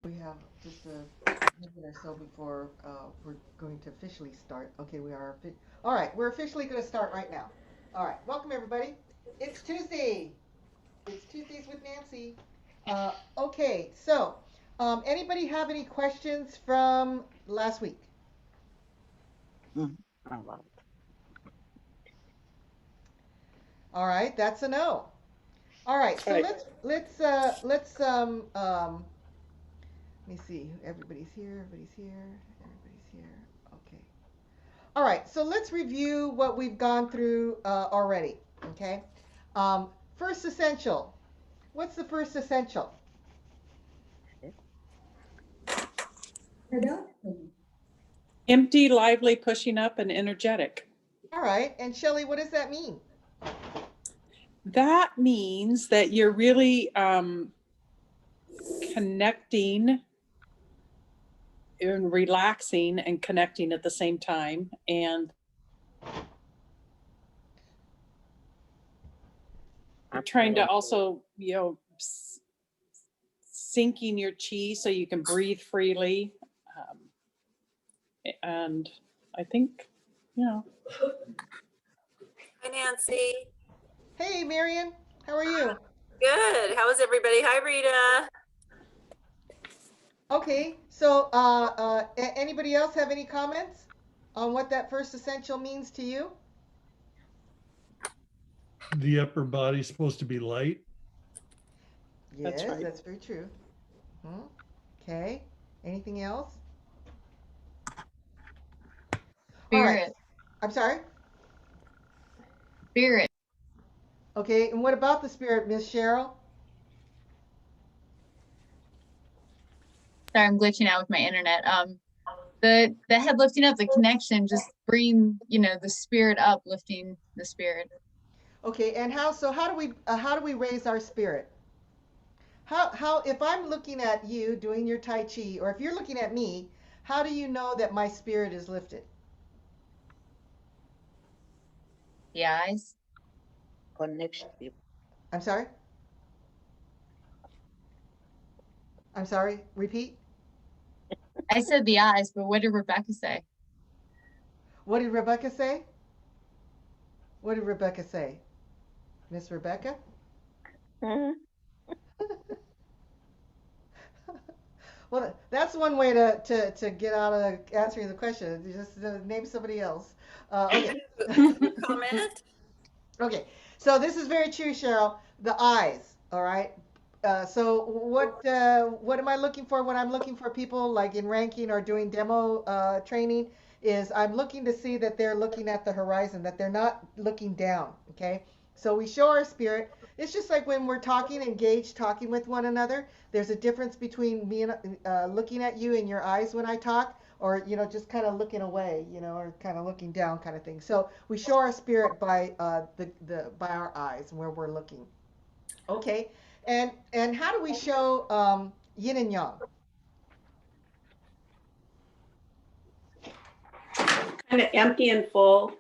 We have just a minute or so before we're going to officially start. Okay, we are. All right, we're officially going to start right now. All right, welcome everybody. It's Tuesday. It's Tuesdays with Nancy. Okay, so anybody have any questions from last week? Mm, I love it. All right, that's a no. All right, All so right. let's let me see. Everybody's here. Everybody's here. Everybody's here. Okay. All right, so let's review what we've gone through already. Okay. First essential. What's the first essential? Empty, lively, pushing up, and energetic. All right, and Shelly, what does that mean? That means that you're really connecting and relaxing and connecting at the same time, and trying to also, sinking your chi so you can breathe freely. Um, and I think, you know, Hi, Nancy. Hey, Marion, how are you? Good. How is everybody? Hi, Rita. Okay, so anybody else have any comments on what that first essential means to you? The upper body's supposed to be light. that's Yes, right. that's very true. Hmm. Okay, anything else? All right, Spirit, I'm sorry. spirit. Okay, and what about the spirit, Miss Cheryl? Sorry, I'm glitching out with my internet. The head lifting up, the connection, just bring the spirit up, lifting the spirit. Okay, and how do we raise our spirit? How if I'm looking at you doing your tai chi, or if you're looking at me, how do you know that my spirit is lifted? The eyes. Connection. I'm sorry. I'm sorry. Repeat. I said the eyes, but what did Rebecca say? What did Rebecca say? What did Rebecca say? Miss Rebecca? Mhm. Well, that's one way to get out of answering the question. Just name somebody else. Okay. Comment? Okay, so this is very true, Cheryl. The eyes, all right. So what am I looking for when I'm looking for people like in ranking or doing demo training? Is I'm looking to see that they're looking at the horizon, that they're not looking down. Okay, so we show our spirit. It's just like when we're talking, engaged, talking with one another. There's a difference between me and looking at you in your eyes when I talk, or just kind of looking away, or kind of looking down, kind of thing. So we show our spirit by the by our eyes and where we're looking. Okay, and how do we show yin and yang? Kind of empty and full.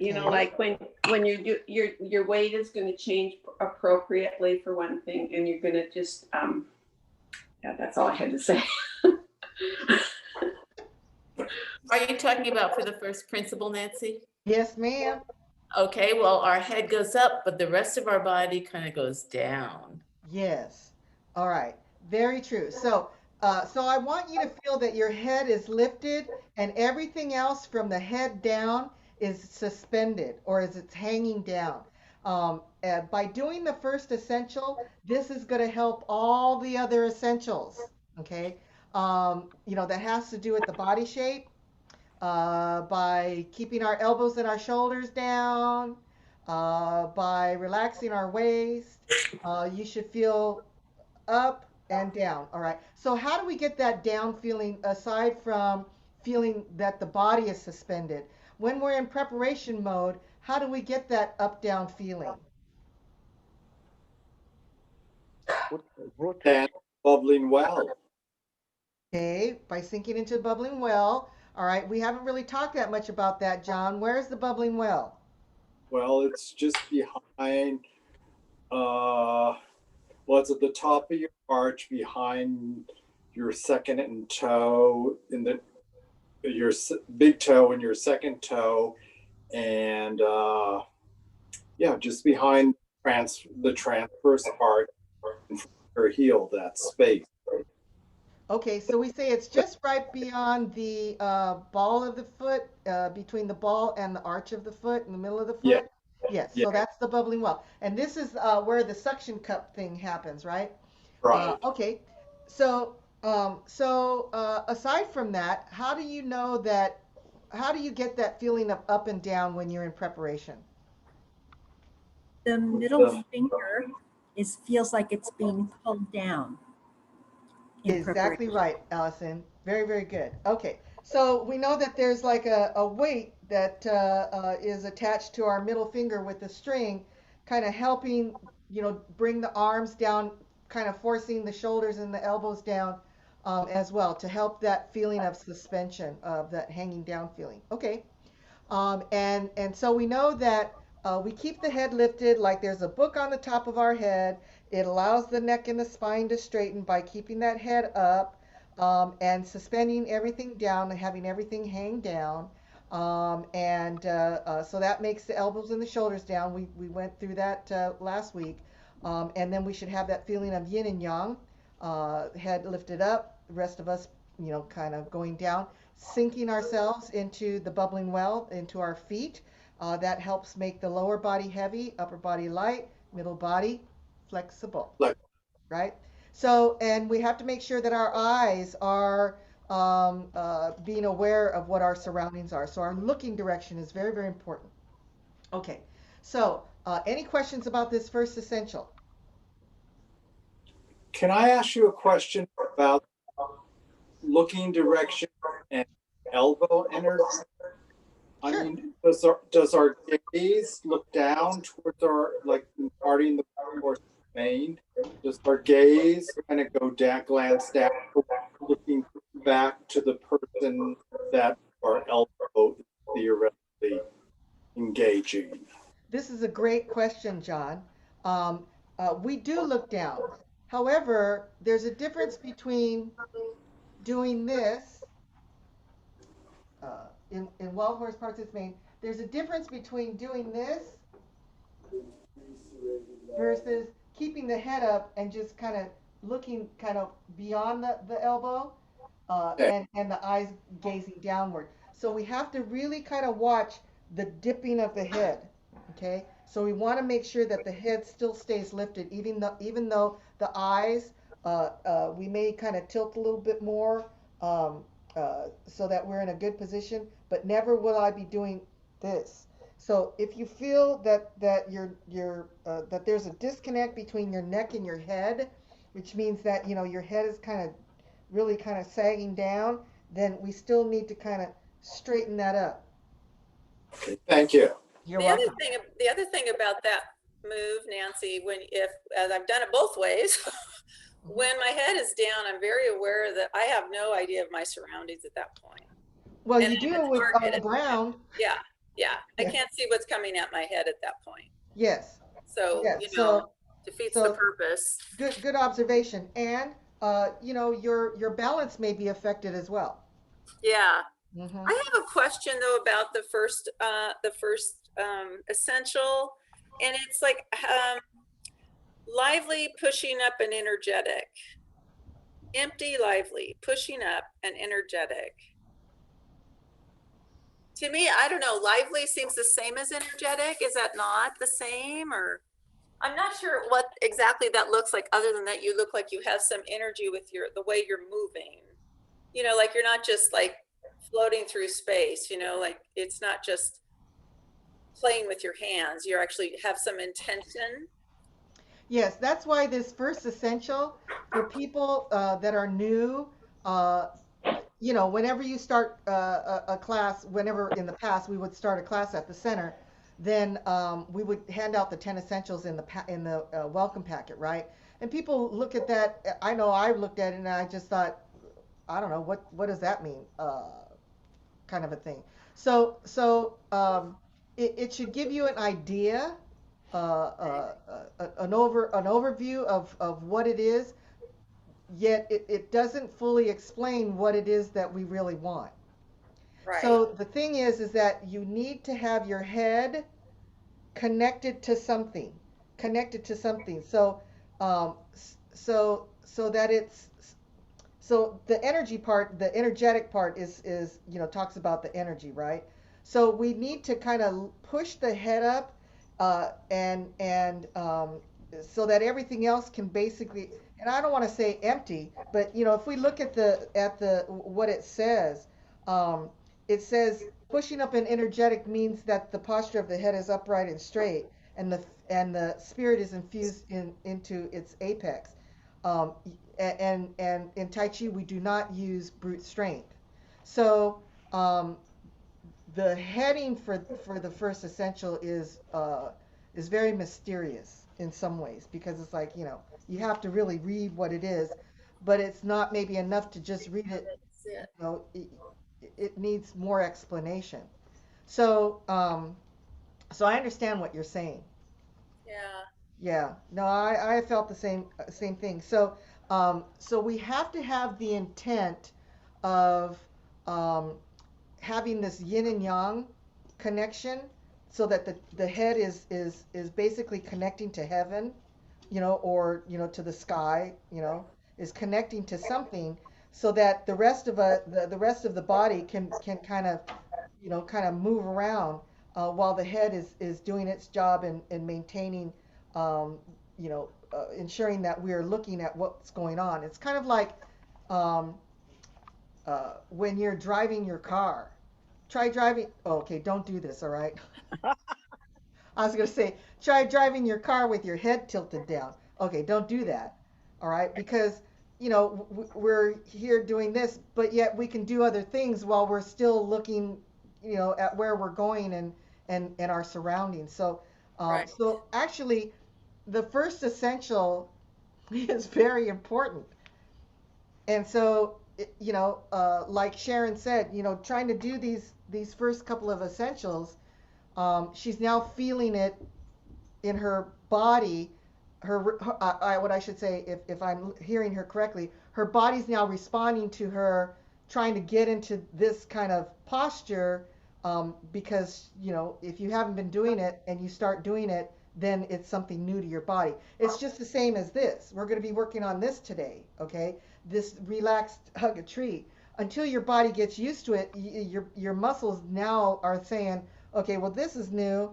Okay, Like when you do your weight is going to change appropriately for one thing, and you're going to just yeah, that's all I had to say. Are you talking about for the first principle, Nancy? yes, ma'am. Okay, well, our head goes up, but the rest of our body kind of goes down. Yes. All right. Very true. So I want you to feel that your head is lifted and everything else from the head down is suspended or is it's hanging down. By doing the first essential, this is going to help all the other essentials. Okay. That has to do with the body shape, by keeping our elbows and our shoulders down, by relaxing our waist. You should feel up and down. All right. So, how do we get that down feeling aside from feeling that the body is suspended? When we're in preparation mode, how do we get that up down feeling? Root. And bubbling well. Okay, by sinking into the bubbling well. All right, we haven't really talked that much about that, John. Where's the bubbling well? Well, it's just behind, uh, well, Well, it's at the top of your arch behind your second and toe in the your big toe and your second toe, and yeah, just behind the transverse arch and your heel, that space. Okay, so we say it's just right beyond the ball of the foot, between the ball and the arch of the foot, in the middle of the Yeah, foot. Yes, yeah, so that's the bubbling well. And this is where the suction cup thing happens, right? right. Okay, so aside from that, how do you know that? How do you get that feeling of up and down when you're in preparation? The middle The, finger is feels like it's being pulled down in Exactly preparation. right, Allison. Very, very good. Okay, so we know that there's like a weight that is attached to our middle finger with the string, kind of helping, bring the arms down, kind of forcing the shoulders and the elbows down as well to help that feeling of suspension, of that hanging down feeling. Okay, and so we know that we keep the head lifted like there's a book on the top of our head. It allows the neck and the spine to straighten by keeping that head up and suspending everything down and having everything hang down. So that makes the elbows and the shoulders down. We went through that last week. And then we should have that feeling of yin and yang, head lifted up, the rest of us, kind of going down, sinking ourselves into the bubbling well, into our feet. That helps make the lower body heavy, upper body light, middle body flexible, like, right? So, and we have to make sure that our eyes are being aware of what our surroundings are. So, our looking direction is very, very important. Okay, so any questions about this first essential? can I ask you a question about looking direction and elbow energy? I Sure. mean, does our gaze look down towards our, like, imparting the course of vein? Does our gaze kind of go down, glance down, looking back to the person that our elbow is theoretically engaging? This is a great question, John. We do look down. However, there's a difference between doing this in wild horse parts of Maine. There's a difference between doing this versus keeping the head up and just kind of looking kind of beyond the elbow Okay, and the eyes gazing downward. So we have to really kind of watch the dipping of the head. Okay, so we want to make sure that the head still stays lifted, even though the eyes we may kind of tilt a little bit more so that we're in a good position. But never will I be doing this. So if you feel that there's a disconnect between your neck and your head, which means that your head is kind of really kind of sagging down, then we still need to kind of straighten that up. thank you. You're The other welcome. thing, the other thing about that move, Nancy, when if as I've done it both ways, when my head is down, I'm very aware that I have no idea of my surroundings at that point. Well, And you if do it's with dark, on the ground. yeah, yeah, I Yeah. can't see what's coming at my head at that point. Yes. So, Yes. defeats the So purpose. good observation. And your balance may be affected as well. Yeah. Hmm. I have a question though about the first essential, and it's like lively, pushing up, and energetic. Empty, lively, pushing up, and energetic. To me, I don't know, lively seems the same as energetic. Is that not the same? Or I'm not sure what exactly that looks like, other than that you look like you have some energy with the way you're moving. Like you're not just like floating through space, like it's not just playing with your hands. You actually have some intention. Yes, that's why this first essential for people that are new, uh, whenever you start a class, whenever in the past we would start a class at the center, then we would hand out the 10 essentials in the welcome packet, right? And people look at that. I know I looked at it and I just thought, I don't know what does that mean, kind of a thing. So it should give you an idea an overview of what it is, yet it doesn't fully explain what it is that we really want. Right. So the thing is that you need to have your head connected to something, connected to something. So that it's so the energy part, the energetic part is talks about the energy, right? So we need to kind of push the head up, and so that everything else can basically, and I don't want to say empty, but if we look at the what um, it says pushing up an energetic means that the posture of the head is upright and straight, and the spirit is infused into its apex. Um, and in Tai Chi, we do not use brute strength. So um, the heading for the first essential is very mysterious in some ways, because it's like you have to really read what it is, but it's not maybe enough to just read it. That's it. It needs more explanation. So so I understand what you're saying. Yeah. Yeah, no, I felt the same thing. So we have to have the intent of um, having this yin and yang connection, so that the head is basically connecting to heaven, or to the sky, is connecting to something, so that the rest of the body can kind of move around, while the head is doing its job in maintaining, ensuring that we are looking at what's going on. It's kind of like um, when you're driving your car. Try driving. Oh, okay, don't do this, all right? I was going to say, try driving your car with your head tilted down. Okay, don't do that, all right? Because, we're here doing this, but yet we can do other things while we're still looking, at where we're going and our surroundings. Right. So actually, the first essential is very important. And so, like Sharon said, trying to do these first couple of essentials, she's now feeling it in her body. What I should say, if I'm hearing her correctly, her body's now responding to her trying to get into this kind of posture, because if you haven't been doing it and you start doing it, then it's something new to your body. It's just the same as this. We're going to be working on this today, okay? This relaxed hug a tree. Until your body gets used to it, your muscles now are saying, okay, well, this is new.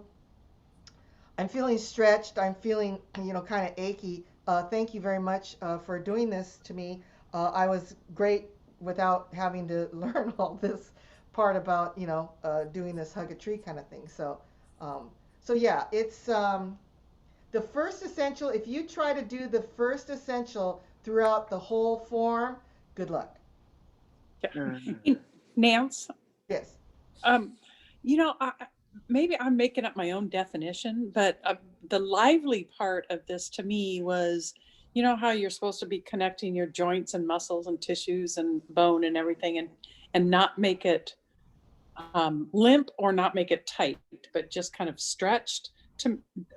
I'm feeling stretched. I'm feeling, kind of achy. Thank you very much for doing this to me. I was great without having to learn all this part about, doing this hug a tree kind of thing. So yeah, it's the first essential. If you try to do the first essential throughout the whole form, good luck. Nance, Yes. um, maybe I'm making up my own definition, but the lively part of this to me was, how you're supposed to be connecting your joints and muscles and tissues and bone and everything, and not make it limp or not make it tight, but just kind of stretched,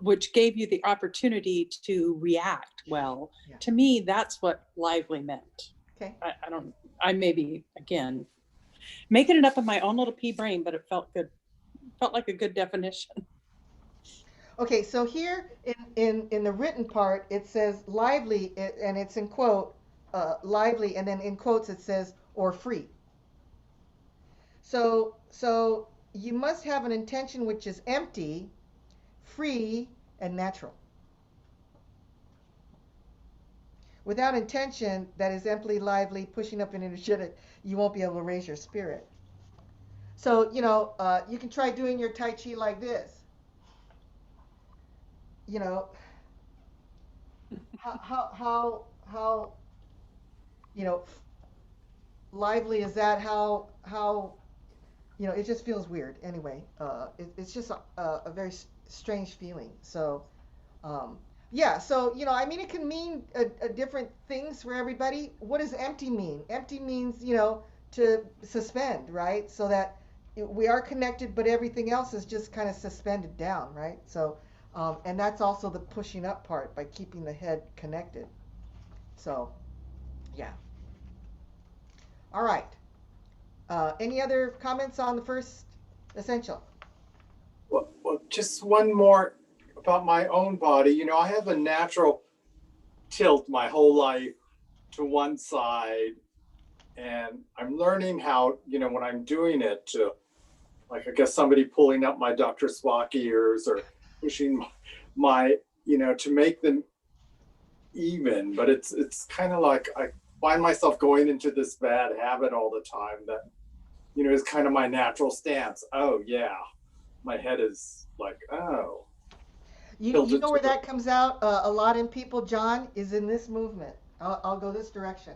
which gave you the opportunity to react well. Yeah. To me, that's what lively meant. Okay. I don't, I maybe, again, making it up in my own little pea brain, but it felt good. Felt like a good definition. Okay, so here in the written part, it says lively, and it's in quote, lively, and then in quotes it says, or free. So you must have an intention which is empty, free, and natural. Without intention that is empty, lively, pushing up and energetic, you won't be able to raise your spirit. So, you can try doing your Tai Chi like this. You know, how lively is that? How it just feels weird. Anyway, it's just a very strange feeling. So, um, yeah. So I mean, it can mean a different things for everybody. What does empty mean? Empty means to suspend, right? So that we are connected, but everything else is just kind of suspended down, right? So, And that's also the pushing up part by keeping the head connected. So, yeah. All right. Any other comments on the first essential? Well, just one more about my own body. You know, I have a natural tilt my whole life to one side, and I'm learning how, you know, when I'm doing it to, like, I guess somebody pulling up my Dr. Spock ears or pushing my, you know, to make them even. But it's kind of like I find myself going into this bad habit all the time that, you know, is kind of my natural stance. Oh yeah, my head is like, oh, You tilted know to where the that comes out a lot in people, John, is in this movement. I'll go this direction.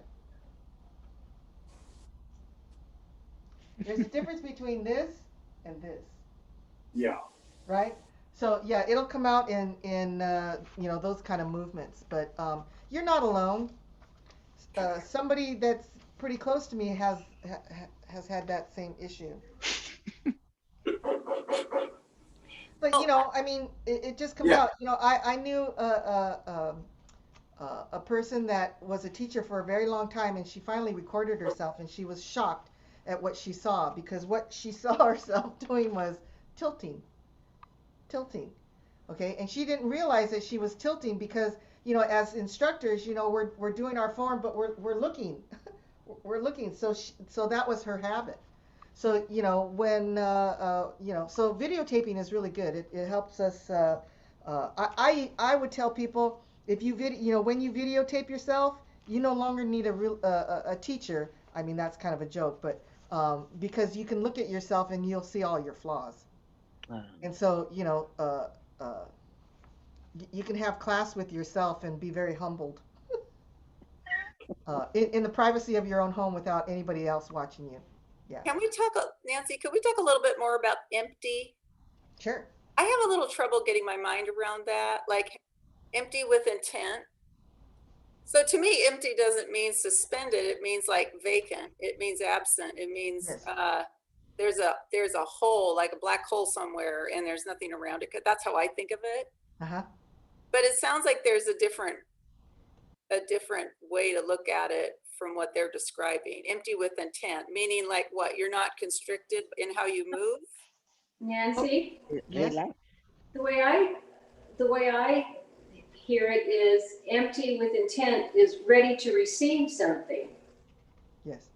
There's a difference between this and this, yeah. right? So yeah, it'll come out in you know, those kind of movements. But you're not alone. Somebody that's pretty close to me has had that same issue. But you Oh, know, I mean, it just comes Yeah. out. You know, I knew a person that was a teacher for a very long time, and she finally recorded herself, and she was shocked at what she saw because what she saw herself doing was tilting, tilting. Okay, and she didn't realize that she was tilting because, you know, as instructors, you know, we're doing our form, but we're looking, we're looking. So that was her habit. So you know when you know, so videotaping is really good. It helps us. I would tell people, if you you know, when you videotape yourself, you no longer need a real a teacher. I mean, that's kind of a joke, but because you can look at yourself and you'll see all your flaws. And so you know, you can have class with yourself and be very humbled in the privacy of your own home without anybody else watching you. Yeah, can we talk, Nancy, could we talk a little bit more about empty? sure. I have a little trouble getting my mind around that, like empty with intent. So to me, empty doesn't mean suspended. It means like vacant. It means absent. It means Yes. there's a hole, like a black hole somewhere, and there's nothing around it. That's how I think of it. Uh-huh. But it sounds like there's a different way to look at it from what they're describing. Empty with intent, meaning like what? You're not constricted in how you move. Nancy, Yes. Relax. the way I the way I hear it is empty with intent is ready to receive something. Yes.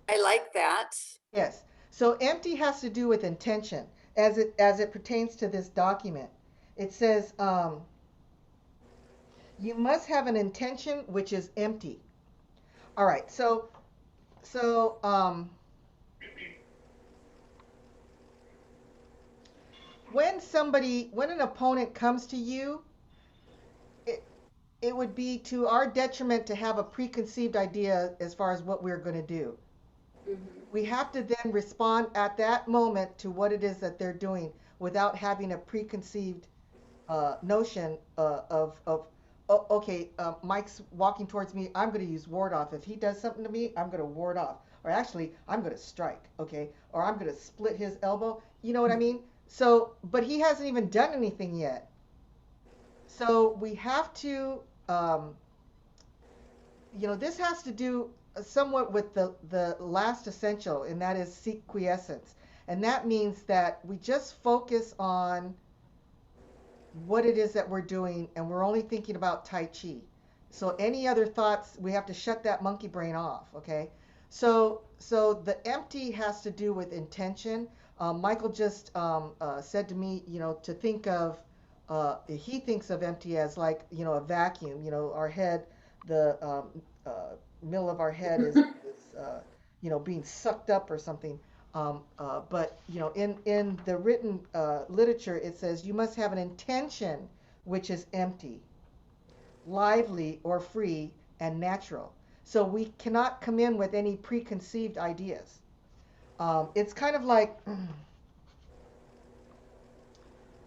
I like that. Yes. So empty has to do with intention as it pertains to this document. It says you must have an intention which is empty. All right. So when an opponent comes to you, it it would be to our detriment to have a preconceived idea as far as what we're going to do. We have to then respond at that moment to what it is that they're doing without having a preconceived notion of oh, okay, Mike's walking towards me. I'm going to use ward off. If he does something to me, I'm going to ward off. Or actually, I'm going to strike. Okay, or I'm going to split his elbow. You know what I mean? So, but he hasn't even done anything yet. So we have to, um, you know, this has to do somewhat with the last essential, and that is seek quiescence. And that means that we just focus on what it is that we're doing, and we're only thinking about Tai Chi. So any other thoughts, we have to shut that monkey brain off, okay? So the empty has to do with intention. Michael just said to me, you know, to think of, he thinks of empty as like, you know, a vacuum. You know, our head, the middle of our head is you know, being sucked up or something. But you know, in the written literature, it says you must have an intention which is empty, lively or free, and natural. So we cannot come in with any preconceived ideas. It's kind of like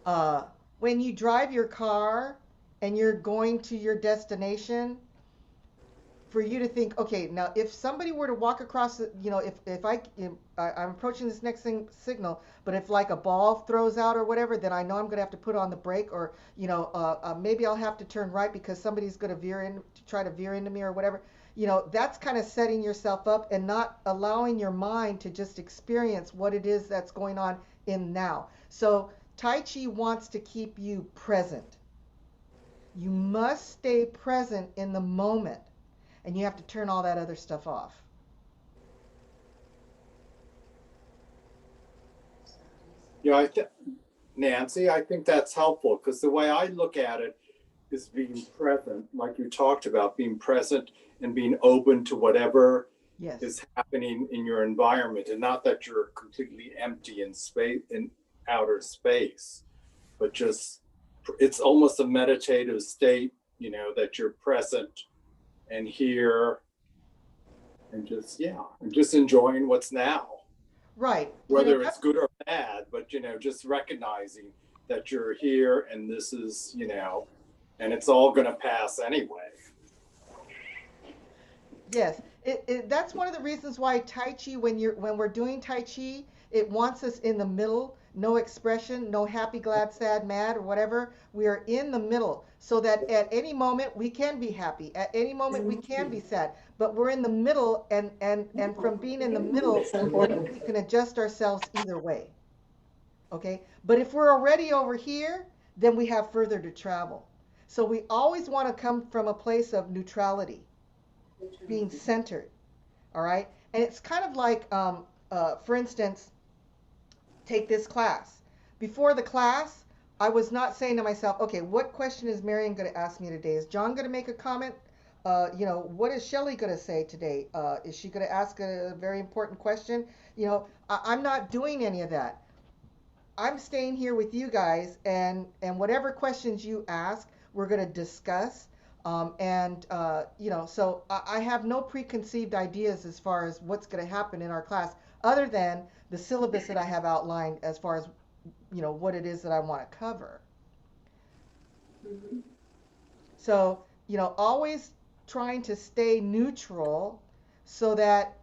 uh, when you drive your car and you're going to your destination, for you to think, okay, now if somebody were to walk across the, I'm approaching this next signal, but if like a ball throws out or whatever, then I know I'm going to have to put on the brake, or maybe I'll have to turn right because somebody's going to try to veer into me or whatever. That's kind of setting yourself up and not allowing your mind to just experience what it is that's going on in now. So Tai Chi wants to keep you present. You must stay present in the moment, and you have to turn all that other stuff off. Yeah, Nancy, I think that's helpful because the way I look at it is being present, like you talked about, being present and being open to whatever Yes. is happening in your environment, and not that you're completely empty in space, in outer space, but just it's almost a meditative state, that you're present and here and just enjoying what's now. Right. Whether it's good or bad, but just recognizing that you're here and this is, and it's all going to pass anyway. Yes, that's one of the reasons why Tai Chi, when we're doing Tai Chi, it wants us in the middle, no expression, no happy, glad, sad, mad, or whatever. We are in the middle, so that at any moment we can be happy, at any moment we can be sad, but we're in the middle, and from being in the middle, we can adjust ourselves either way. Okay, but if we're already over here, then we have further to travel. So we always want to come from a place of neutrality, being centered. All right. And it's kind of like, for instance, take this class. Before the class, I was not saying to myself, okay, what question is Marion going to ask me today? Is John going to make a comment? What is Shelly going to say today? Is she going to ask a very important question? I'm not doing any of that. I'm staying here with you guys, and whatever questions you ask, we're going to discuss. So I have no preconceived ideas as far as what's going to happen in our class, other than the syllabus that I have outlined as far as what it is that I want to cover. So always trying to stay neutral, so that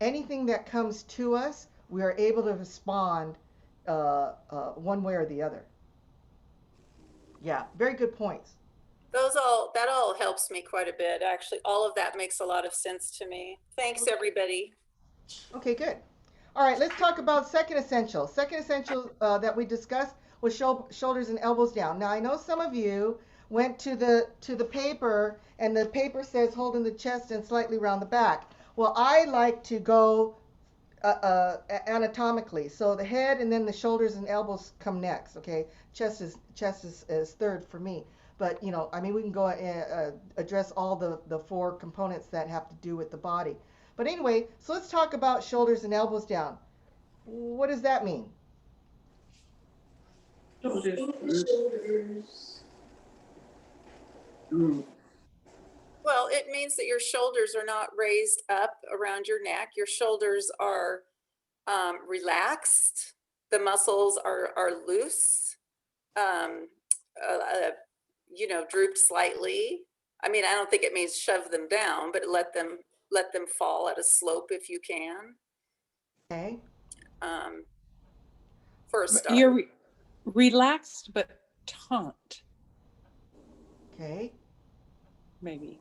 anything that comes to us, we are able to respond one way or the other. Yeah, very good points. That all helps me quite a bit. Actually, all of that makes a lot of sense to me. Thanks, everybody. Okay, good. All right, let's talk about second essential. Second essential that we discussed was shoulders and elbows down. Now, I know some of you went to the paper, and the paper says holding the chest and slightly round the back. Well, I like to go anatomically. So the head and then the shoulders and elbows come next. Okay, chest is third for me. But we can go address all the four components that have to do with the body. But anyway, so let's talk about shoulders and elbows down. What does that mean? Shoulders. Well, it means that your shoulders are not raised up around your neck. Your shoulders are relaxed. The muscles are loose, drooped slightly. I mean, I don't think it means shove them down, but let them fall at a slope if you can. Okay. For a start. You're relaxed but taut. Okay. Maybe.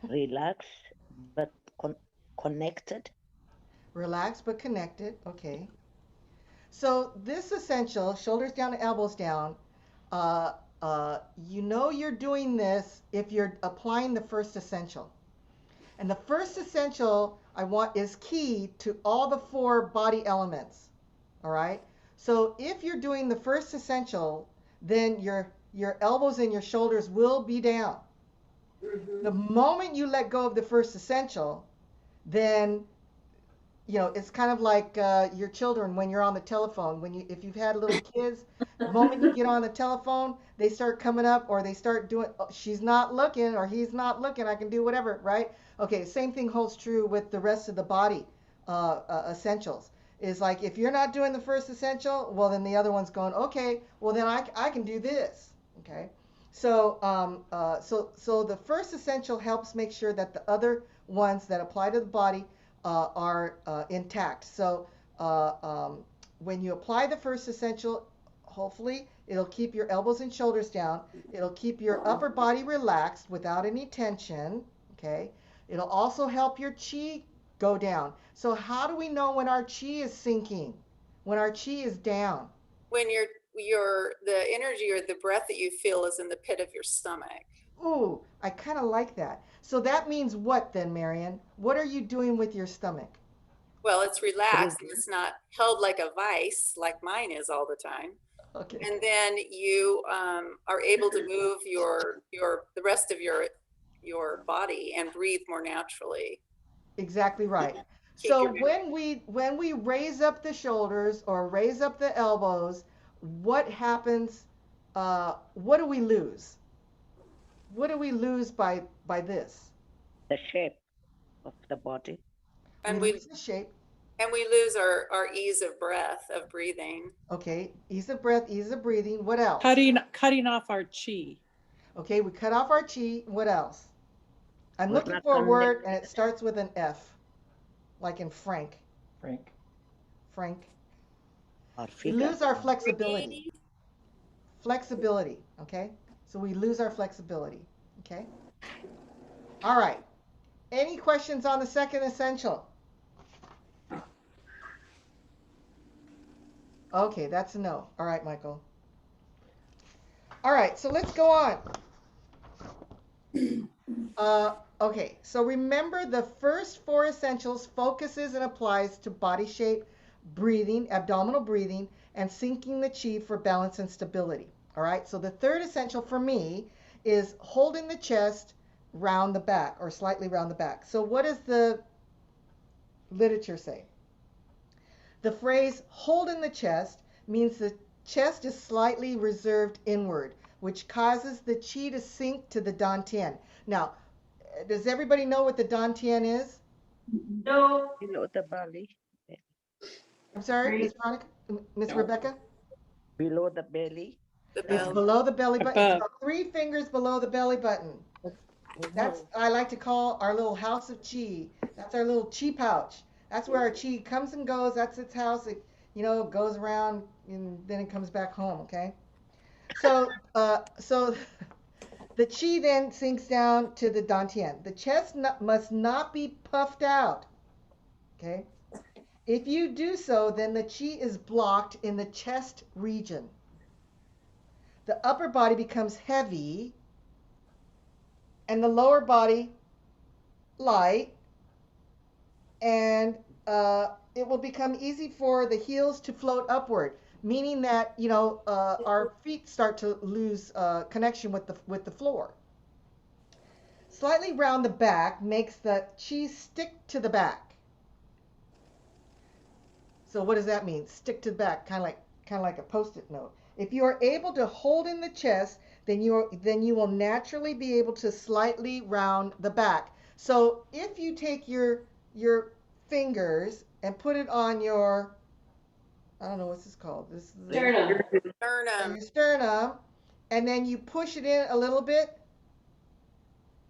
Relaxed but connected. Relaxed but connected. Okay. So this essential, shoulders down to elbows down, you're doing this if you're applying the first essential. And the first essential I want is key to all the four body elements. All right. So if you're doing the first essential, then your elbows and your shoulders will be down. Mm-hmm. The moment you let go of the first essential, then it's kind of like your children when you're on the telephone. If you've had little kids, the moment you get on the telephone, they start coming up, or they start doing, oh, she's not looking, or he's not looking, I can do whatever, right? Okay, same thing holds true with the rest of the body essentials. Is like, if you're not doing the first essential, well, then the other one's going, okay, well, then I can do this, okay? So the first essential helps make sure that the other ones that apply to the body are intact. So uh, um, when you apply the first essential, hopefully it'll keep your elbows and shoulders down. It'll keep your upper body relaxed without any tension. Okay. It'll also help your chi go down. So how do we know when our chi is sinking? When our chi is down? When the energy or the breath that you feel is in the pit of your stomach. Ooh, I kind of like that. So that means what then, Marion? What are you doing with your stomach? Well, it's relaxed and Breathing. it's not held like a vice like mine is all the time. Okay, And then you are able to move the rest of your body and breathe more naturally. exactly right. Keep So your when we raise up the shoulders or raise up the elbows, what happens? What do we lose? What do we lose by this? The shape of the body. We and lose the shape. we lose our ease of breath of breathing. Okay, ease of breath, ease of breathing. What else? Cutting off our chi. Okay, we cut off our chi. What else? I'm We're looking not for a word and connected. it starts with an F, like in Frank. Frank. Frank. Our We feet are lose our down. flexibility. Flexibility, okay? So we lose our flexibility, okay? All right. Any questions on the second essential? Okay, that's a no. All right, Michael. All right, so let's go on. Okay, so remember the first four essentials focuses and applies to body shape, breathing, abdominal breathing, and sinking the chi for balance and stability. All right, so the third essential for me is holding the chest round the back or slightly round the back. So what does the literature say? The phrase hold in the chest means the chest is slightly reserved inward, which causes the chi to sink to the dantian. Now, does everybody know what the dantian is? No. Below the belly. I'm sorry, Miss Veronica, Miss Rebecca? Below the belly. The It's belly. below the belly button. It's Above. about 3 fingers below the belly button. We That's, know. I like to call our little house of chi. That's our little chi pouch. That's where our chi comes and goes. That's its house. It, goes around and then it comes back home. Okay. So the chi then sinks down to the dantian. The chest must not be puffed out. Okay. If you do so, then the chi is blocked in the chest region. The upper body becomes heavy and the lower body light, and it will become easy for the heels to float upward, meaning that our feet start to lose connection with the floor. Slightly round the back makes the chi stick to the back. So what does that mean? Stick to the back, kind of like a post-it note. If you are able to hold in the chest, then you will naturally be able to slightly round the back. So if you take your fingers and put it on your, I don't know what's this called. This is Sternum. Sternum. your sternum, and then you push it in a little bit,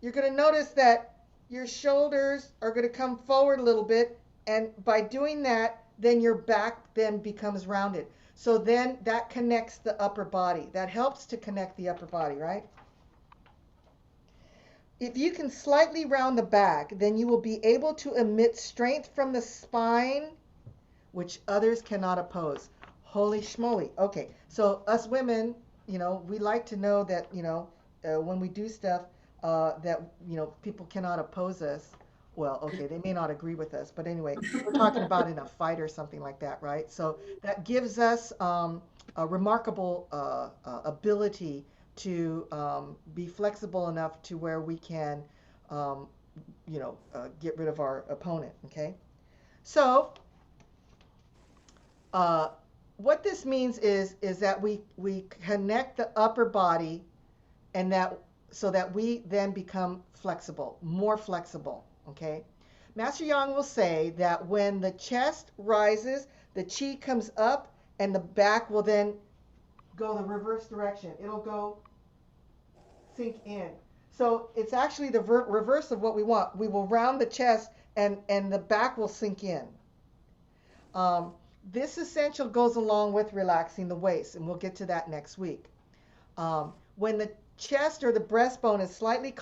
you're going to notice that your shoulders are going to come forward a little bit, and by doing that, then your back then becomes rounded. So then that connects the upper body. That helps to connect the upper body, right? If you can slightly round the back, then you will be able to emit strength from the spine, which others cannot oppose. Holy schmoly. Okay, so us women, we like to know that, when we do stuff, that, people cannot oppose us. Well, okay, they may not agree with us, but anyway, we're talking about in a fight or something like that, right? So that gives us a remarkable ability to be flexible enough to where we can, get rid of our opponent, okay? So, uh, what this means is that we connect the upper body and that so that we then become flexible, more flexible, okay? Master Yang will say that when the chest rises, the chi comes up and the back will then go the reverse direction. It'll go sink in. So it's actually the reverse of what we want. We will round the chest and the back will sink in. Um, this essential goes along with relaxing the waist, and we'll get to that next week. When the chest or the breastbone is slightly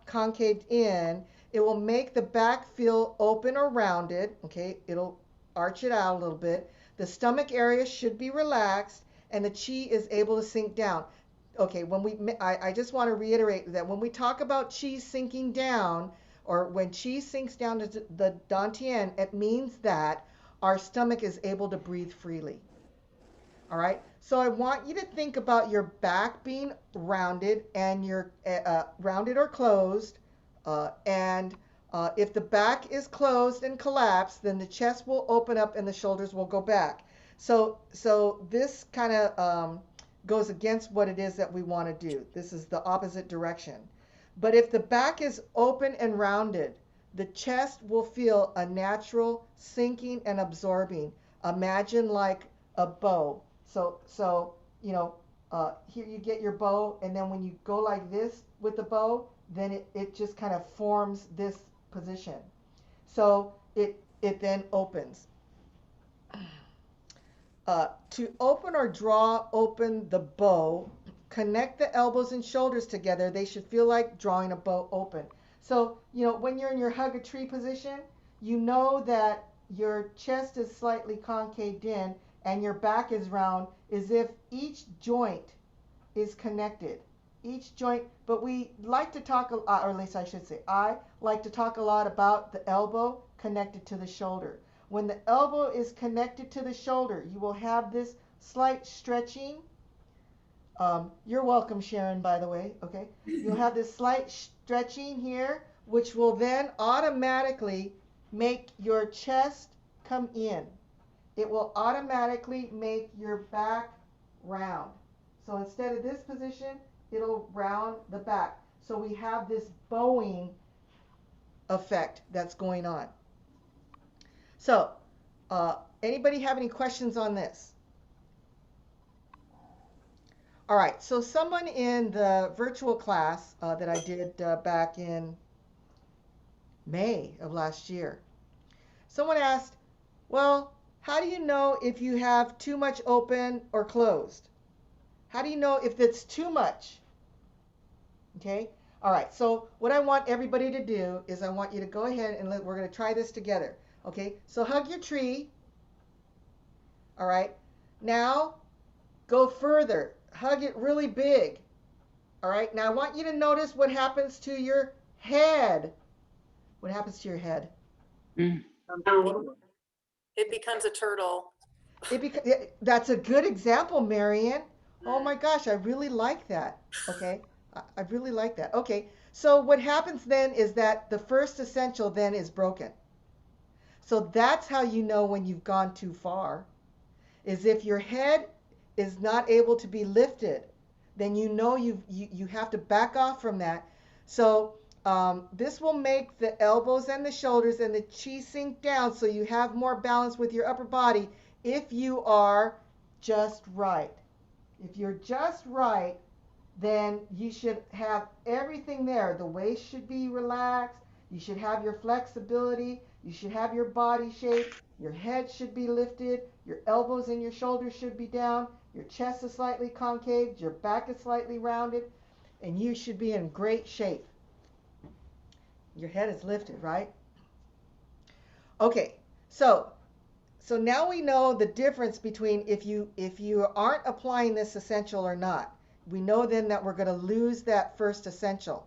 concaved in, it will make the back feel open or rounded. Okay, it'll arch it out a little bit. The stomach area should be relaxed, and the chi is able to sink down. Okay, I just want to reiterate that when we talk about chi sinking down, or when chi sinks down to the dantian, it means that our stomach is able to breathe freely. All right, so I want you to think about your back being rounded and your rounded or closed. And if the back is closed and collapsed, then the chest will open up and the shoulders will go back. So this kind of goes against what it is that we want to do. This is the opposite direction. But if the back is open and rounded, the chest will feel a natural sinking and absorbing. Imagine like a bow. So here you get your bow, and then when you go like this with the bow, then it just kind of forms this position. So it then opens. To open or draw open the bow, connect the elbows and shoulders together. They should feel like drawing a bow open. So, when you're in your hug a tree position, you know that your chest is slightly concaved in and your back is round, as if each joint is connected. Each joint, but we like to talk, or at least I should say, I like to talk a lot about the elbow connected to the shoulder. When the elbow is connected to the shoulder, you will have this slight stretching. You're welcome, Sharon, by the way. Okay, you'll have this slight stretching here, which will then automatically make your chest come in. It will automatically make your back round. So instead of this position, it'll round the back. So we have this bowing effect that's going on. So, anybody have any questions on this? All right, so someone in the virtual class that I did back in May of last year, someone asked, well, how do you know if you have too much open or closed? How do you know if it's too much? Okay, all right, so what I want everybody to do is I want you to go ahead and we're going to try this together. Okay, so hug your tree. All right, now go further. Hug it really big. All right, now I want you to notice what happens to your head. What happens to your head? Mm. It becomes a turtle. That's a good example, Marian. Oh my gosh, I really like that. Okay, I really like that. Okay, so what happens then is that the first essential then is broken. So that's how you know when you've gone too far, is if your head is not able to be lifted, then you know you have to back off from that. So this will make the elbows and the shoulders and the chi sink down so you have more balance with your upper body if you are just right. If you're just right, then you should have everything there. The waist should be relaxed. You should have your flexibility. You should have your body shape. Your head should be lifted. Your elbows and your shoulders should be down. Your chest is slightly concave. Your back is slightly rounded. And you should be in great shape. Your head is lifted, right? Okay, so now we know the difference between if you aren't applying this essential or not. We know then that we're going to lose that first essential.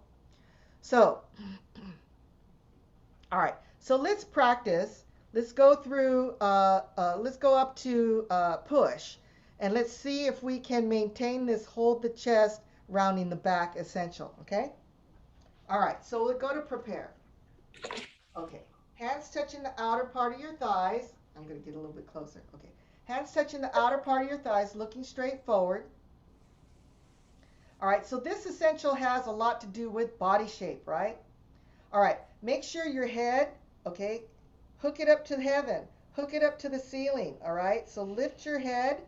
So, all right. So let's practice. Let's go through. Let's go up to push, and let's see if we can maintain this hold the chest, rounding the back essential. Okay. All right. So we'll go to prepare. Okay. Hands touching the outer part of your thighs. I'm going to get a little bit closer. Okay. Hands touching the outer part of your thighs, looking straight forward. All right, so this essential has a lot to do with body shape, right? All right, make sure your head, okay, hook it up to heaven, hook it up to the ceiling, all right? So lift your head,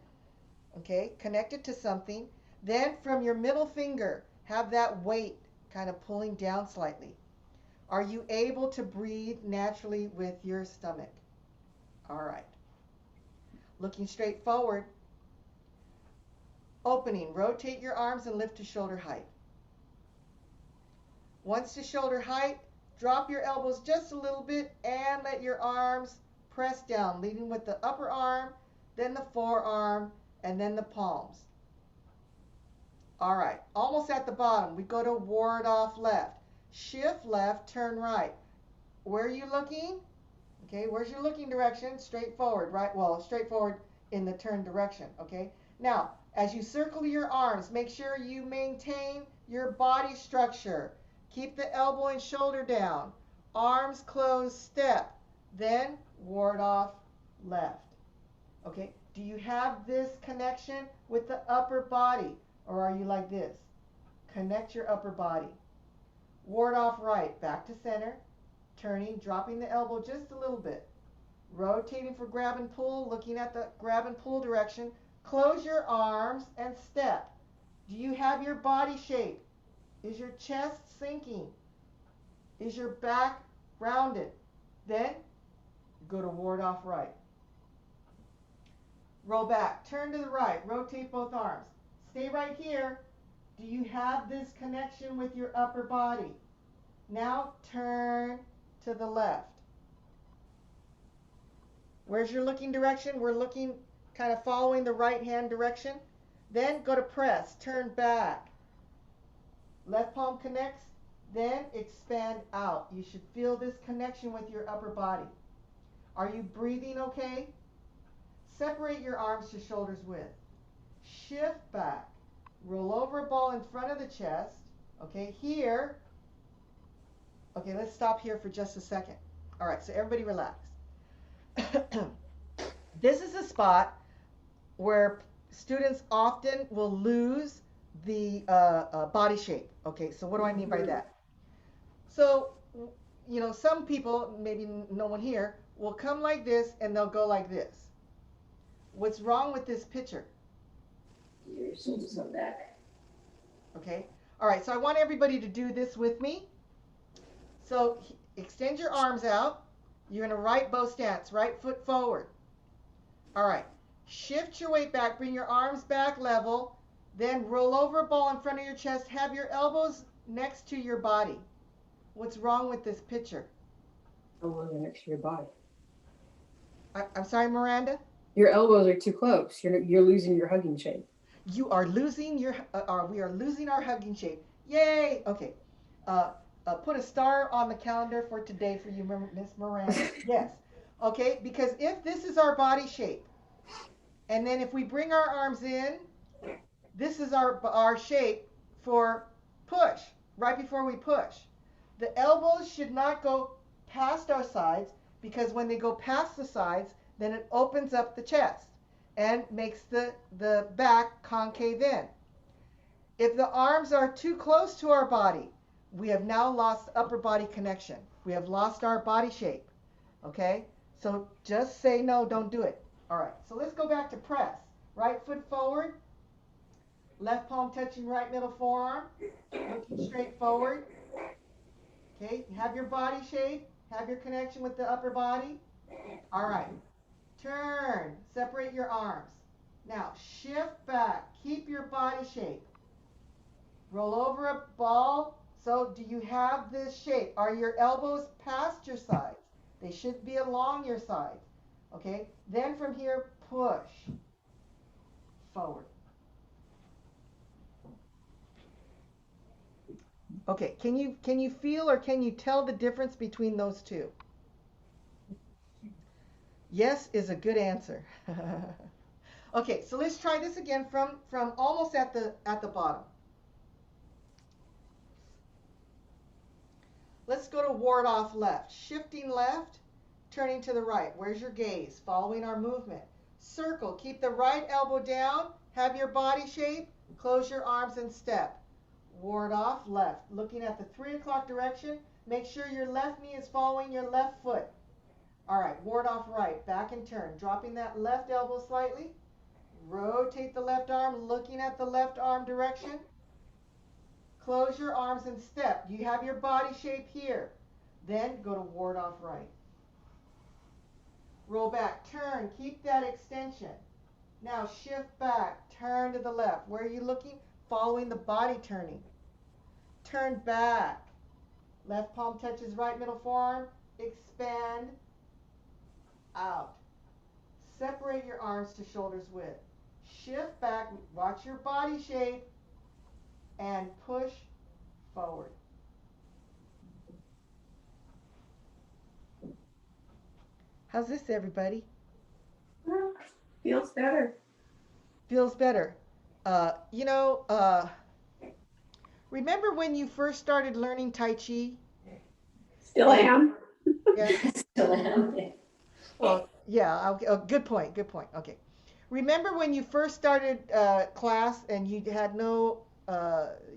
okay, connect it to something. Then from your middle finger, have that weight kind of pulling down slightly. Are you able to breathe naturally with your stomach? All right. Looking straight forward. Opening, rotate your arms and lift to shoulder height. Once to shoulder height, drop your elbows just a little bit and let your arms press down, leading with the upper arm, then the forearm, and then the palms. All right, almost at the bottom. We go to ward off left. Shift left, turn right. Where are you looking? Okay, where's your looking direction? Straight forward, right? Well, straight forward in the turn direction, okay? Now, as you circle your arms, make sure you maintain your body structure. Keep the elbow and shoulder down. Arms closed, step. Then ward off left. Okay, do you have this connection with the upper body? Or are you like this? Connect your upper body. Ward off right, back to center. Turning, dropping the elbow just a little bit. Rotating for grab and pull, looking at the grab and pull direction. Close your arms and step. Do you have your body shape? Is your chest sinking? Is your back rounded? Then go to ward off right. Roll back, turn to the right, rotate both arms. Stay right here. Do you have this connection with your upper body? Now turn to the left. Where's your looking direction? We're looking kind of following the right hand direction. Then go to press, turn back. Left palm connects, then expand out. You should feel this connection with your upper body. Are you breathing okay? Separate your arms to shoulders width. Shift back. Roll over a ball in front of the chest. Okay, here. Okay, let's stop here for just a second. All right, so everybody relax. This is a spot where students often will lose the body shape. Okay, so what do I mean by that? So, you know, some people, maybe no one here, will come like this and they'll go like this. What's wrong with this picture? Your shoulders on back. Okay, all right, so I want everybody to do this with me. So extend your arms out. You're in a right bow stance, right foot forward. All right, shift your weight back, bring your arms back level, then roll over a ball in front of your chest, have your elbows next to your body. What's wrong with this picture? Elbows are next to your body. I'm sorry, Miranda? Your elbows are too close. You're losing your hugging shape. You are losing your, we are losing our hugging shape. Yay! Okay. Put a star on the calendar for today for you, Miss Miranda. Yes. Okay, because if this is our body shape, and then if we bring our arms in, this is our shape for push, right before we push. The elbows should not go past our sides, because when they go past the sides, then it opens up the chest and makes the back concave in. If the arms are too close to our body, we have now lost upper body connection. We have lost our body shape. Okay? So just say no, don't do it. All right, so let's go back to press. Right foot forward, left palm touching right middle forearm, looking straight forward. Okay, have your body shape, have your connection with the upper body. All right, turn, separate your arms. Now shift back, keep your body shape. Roll over a ball. So do you have this shape? Are your elbows past your sides? They should be along your sides. Okay, then from here, push forward. Okay, can you feel or can you tell the difference between those two? Yes is a good answer. Okay, so let's try this again from almost at the bottom. Let's go to ward off left. Shifting left, turning to the right. Where's your gaze? Following our movement. Circle. Keep the right elbow down. Have your body shape. Close your arms and step. Ward off left. Looking at the 3 o'clock direction. Make sure your left knee is following your left foot. All right, ward off right. Back and turn. Dropping that left elbow slightly. Rotate the left arm, looking at the left arm direction. Close your arms and step. You have your body shape here. Then go to ward off right. Roll back, turn, keep that extension. Now shift back, turn to the left. Where are you looking? Following the body turning. Turn back. Left palm touches right middle forearm. Expand out. Separate your arms to shoulders width. Shift back, watch your body shape, and push forward. How's this, everybody? Feels better. Feels better. You know, remember when you first started learning Tai Chi? Still am. Yeah. Still am. Well, yeah. Okay. Oh, good point. Good point. Okay. Remember when you first started class and you had no,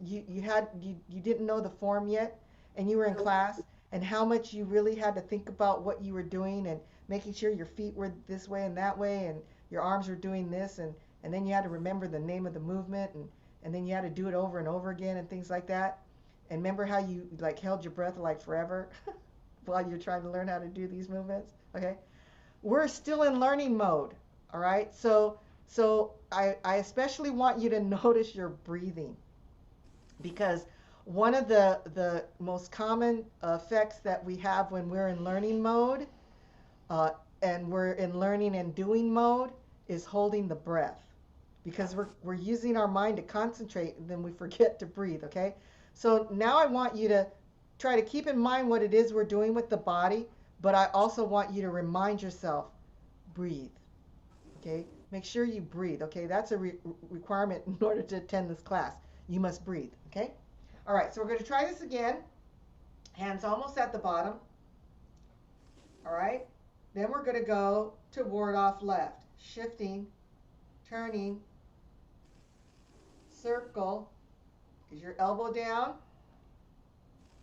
you didn't know the form yet, and you were in class, and how much you really had to think about what you were doing and making sure your feet were this way and that way, and your arms were doing this, and then you had to remember the name of the movement, and then you had to do it over and over again and things like that. And remember how you like held your breath like forever while you're trying to learn how to do these movements? Okay. We're still in learning mode. All right. So I especially want you to notice your breathing, because one of the most common effects that we have when we're in learning mode, uh, and we're in learning and doing mode, is holding the breath, because we're using our mind to concentrate and then we forget to breathe. Okay. So now I want you to try to keep in mind what it is we're doing with the body, but I also want you to remind yourself, breathe. Okay, make sure you breathe. Okay, that's a requirement in order to attend this class. You must breathe. Okay. All right, so we're going to try this again. Hands almost at the bottom. All right, then we're going to go to ward off left, shifting, turning, circle. Is your elbow down?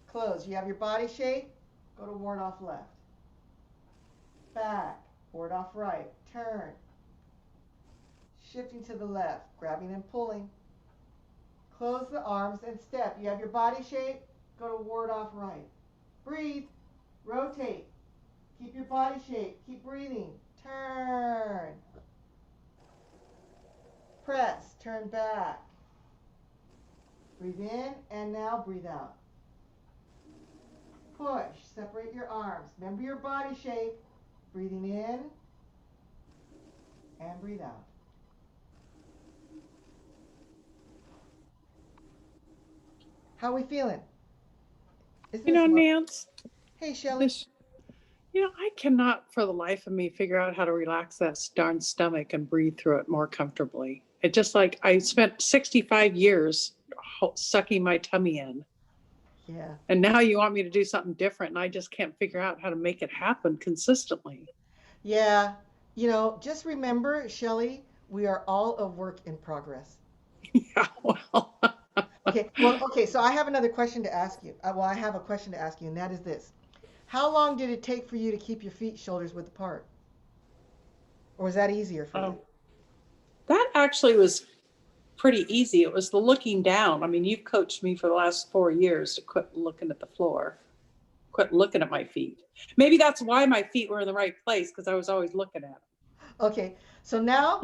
Close. You have your body shape. Go to ward off left. Back, ward off right, turn. Shifting to the left, grabbing and pulling. Close the arms and step. You have your body shape. Go to ward off right. Breathe. Rotate. Keep your body shape. Keep breathing. Turn. Press. Turn back. Breathe in and now breathe out. Push. Separate your arms. Remember your body shape. Breathing in and breathe out. How are we feeling? You know, Nance, Hey, Shelly. I cannot for the life of me figure out how to relax that darn stomach and breathe through it more comfortably. It just like I spent 65 years sucking my tummy in. Yeah. And now you want me to do something different, and I just can't figure out how to make it happen consistently. Yeah. You know, just remember, Shelly, we are all a work in progress. Yeah, well. Okay. Well, okay. So I have another question to ask you. I have a question to ask you, and that is this. How long did it take for you to keep your feet shoulders width apart? Or was that easier for you? That actually was pretty easy. It was the looking down. I mean, you've coached me for the last 4 years to quit looking at the floor, quit looking at my feet. Maybe that's why my feet were in the right place, because I was always looking at them. Okay. So now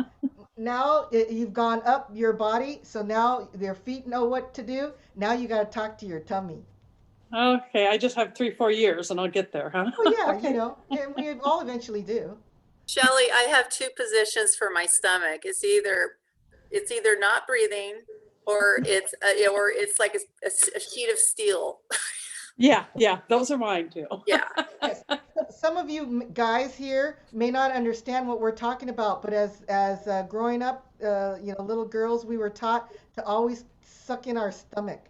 you've gone up your body. So now their feet know what to do. Now you got to talk to your tummy. Okay, I just have 3-4 years and I'll get there, huh? Well, yeah, Okay. you know, and we all eventually do. Shelly, I have two positions for my stomach. It's either not breathing, or it's like a sheet of steel. Yeah, those are mine too. Yeah. Yes. Some of you guys here may not understand what we're talking about, but as growing up, little girls, we were taught to always suck in our stomach.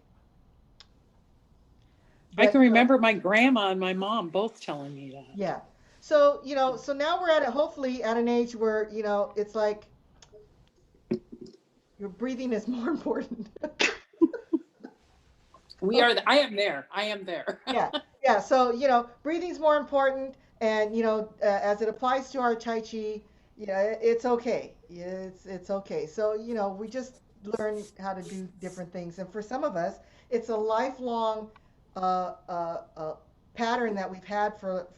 I can remember my grandma and my mom both telling me that. Yeah. So, so now we're hopefully at an age where, it's like your breathing is more important. I am there. Yeah. So, breathing's more important. And, as it applies to our Tai Chi, it's okay. It's okay. So, we just learn how to do different things. And for some of us, it's a lifelong pattern that we've had for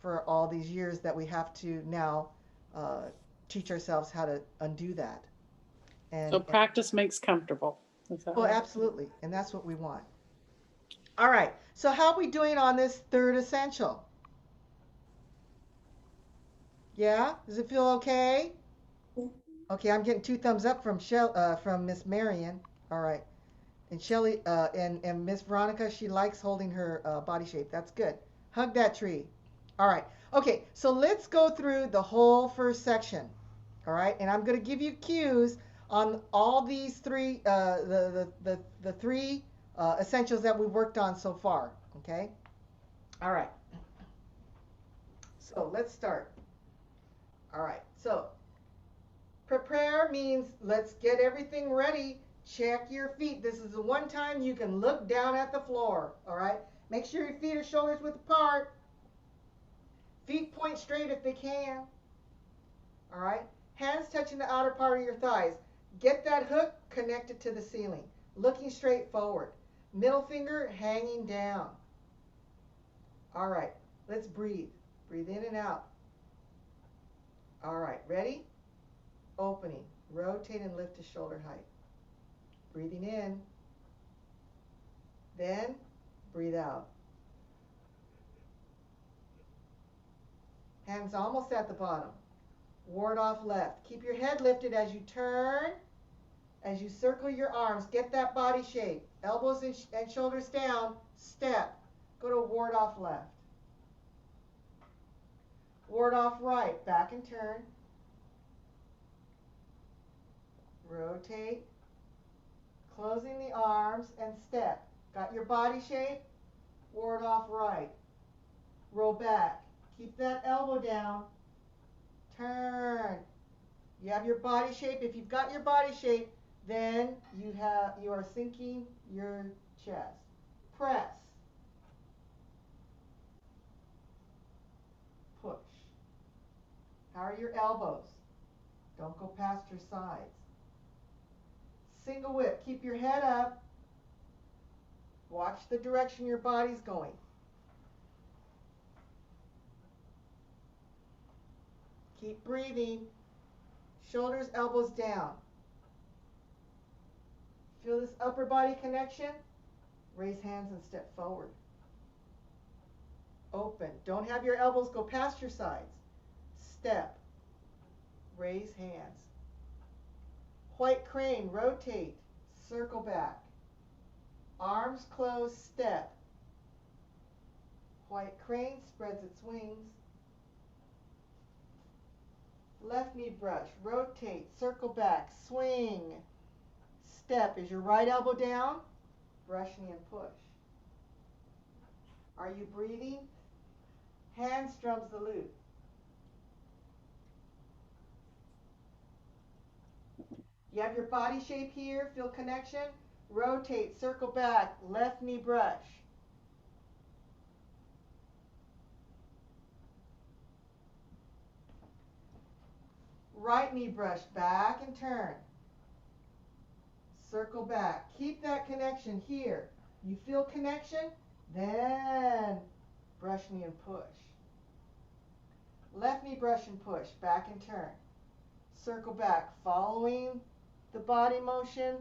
for all these years that we have to now uh, teach ourselves how to undo that. So And practice makes comfortable. Is that oh, right? absolutely, and that's what we want. All right. So how are we doing on this third essential? Yeah? Does it feel okay? Okay, I'm getting two thumbs up from from Miss Marion. All right. And Shelly and Miss Veronica, she likes holding her body shape. That's good. Hug that tree. All right. Okay, so let's go through the whole first section. All right, and I'm going to give you cues on all these three, the three essentials that we worked on so far. Okay. All right. So let's start. All right. So prepare means let's get everything ready. Check your feet. This is the one time you can look down at the floor. All right. Make sure your feet are shoulders width apart. Feet point straight if they can. All right. Hands touching the outer part of your thighs. Get that hook connected to the ceiling. Looking straight forward. Middle finger hanging down. All right. Let's breathe. Breathe in and out. All right. Ready? Opening. Rotate and lift to shoulder height. Breathing in. Then breathe out. Hands almost at the bottom. Ward off left. Keep your head lifted as you turn, as you circle your arms. Get that body shape. Elbows and shoulders down. Step. Go to ward off left. Ward off right. Back and turn. Rotate. Closing the arms and step. Got your body shape? Ward off right. Roll back. Keep that elbow down. Turn. You have your body shape. If you've got your body shape, then you are sinking your chest. Press. Push. How are your elbows? Don't go past your sides. Single whip. Keep your head up. Watch the direction your body's going. Keep breathing. Shoulders, elbows down. Feel this upper body connection? Raise hands and step forward. Open. Don't have your elbows go past your sides. Step. Raise hands. White crane, rotate. Circle back. Arms closed, step. White crane spreads its wings. Left knee brush, rotate, circle back, swing. Step. Is your right elbow down? Brush knee and push. Are you breathing? Hand strums the lute. You have your body shape here, feel connection. Rotate, circle back, left knee brush. Right knee brush, back and turn. Circle back. Keep that connection here. You feel connection? Then brush knee and push. Left knee brush and push, back and turn. Circle back, following the body motion,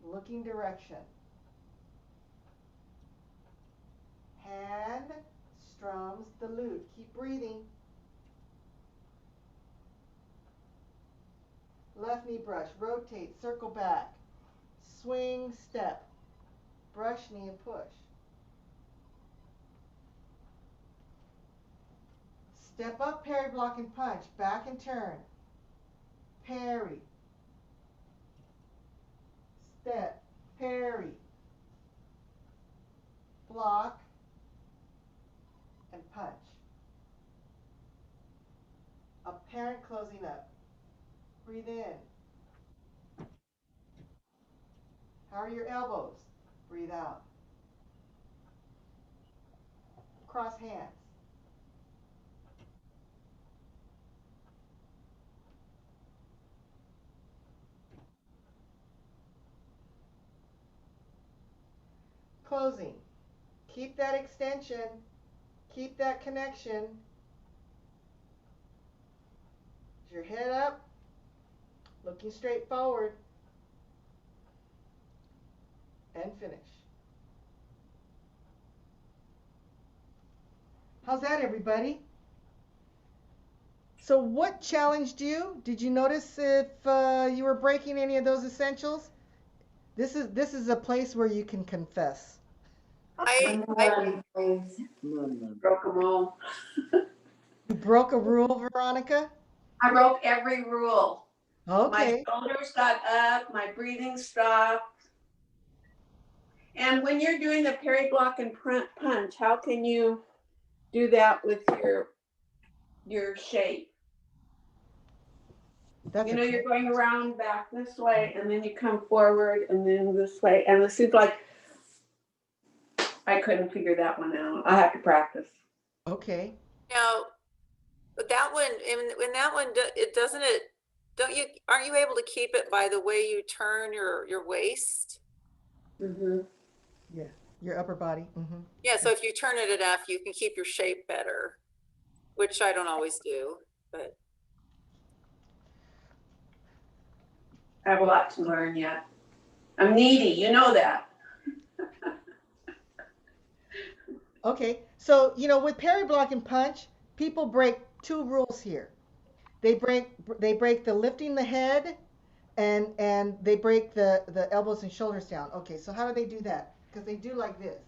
looking direction. Hand strums the lute. Keep breathing. Left knee brush, rotate, circle back. Swing, step. Brush knee and push. Step up, parry, block, and punch. Back and turn. Parry. Step. Parry. Block. And punch. Apparent closing up. Breathe in. How are your elbows? Breathe out. Cross hands. closing. Keep that extension. Keep that connection. Your head up, looking straight forward, and finish. How's that, everybody? So what challenged you? Did you notice if you were breaking any of those essentials? This is a place where you can confess. I broke them all. You broke a rule, Veronica? I broke every rule. Okay. My shoulders got up, my breathing stopped. And when you're doing the parry block and punch, how can you do that with your shape? That's you know, you're going around back this way, and then you come forward, and then this way. And it seems like I couldn't figure that one out. I have to practice. Okay. Now, that one, in that one, it doesn't it, aren't you able to keep it by the way you turn your waist? Mm-hmm. Yeah, your upper body. Mm-hmm. Yeah, so if you turn it enough, you can keep your shape better, which I don't always do, but. I have a lot to learn yet. I'm needy, you know that. Okay, so with parry block and punch, people break two rules here. They break the lifting the head, and they break the elbows and shoulders down. Okay, so how do they do that? Because they do like this.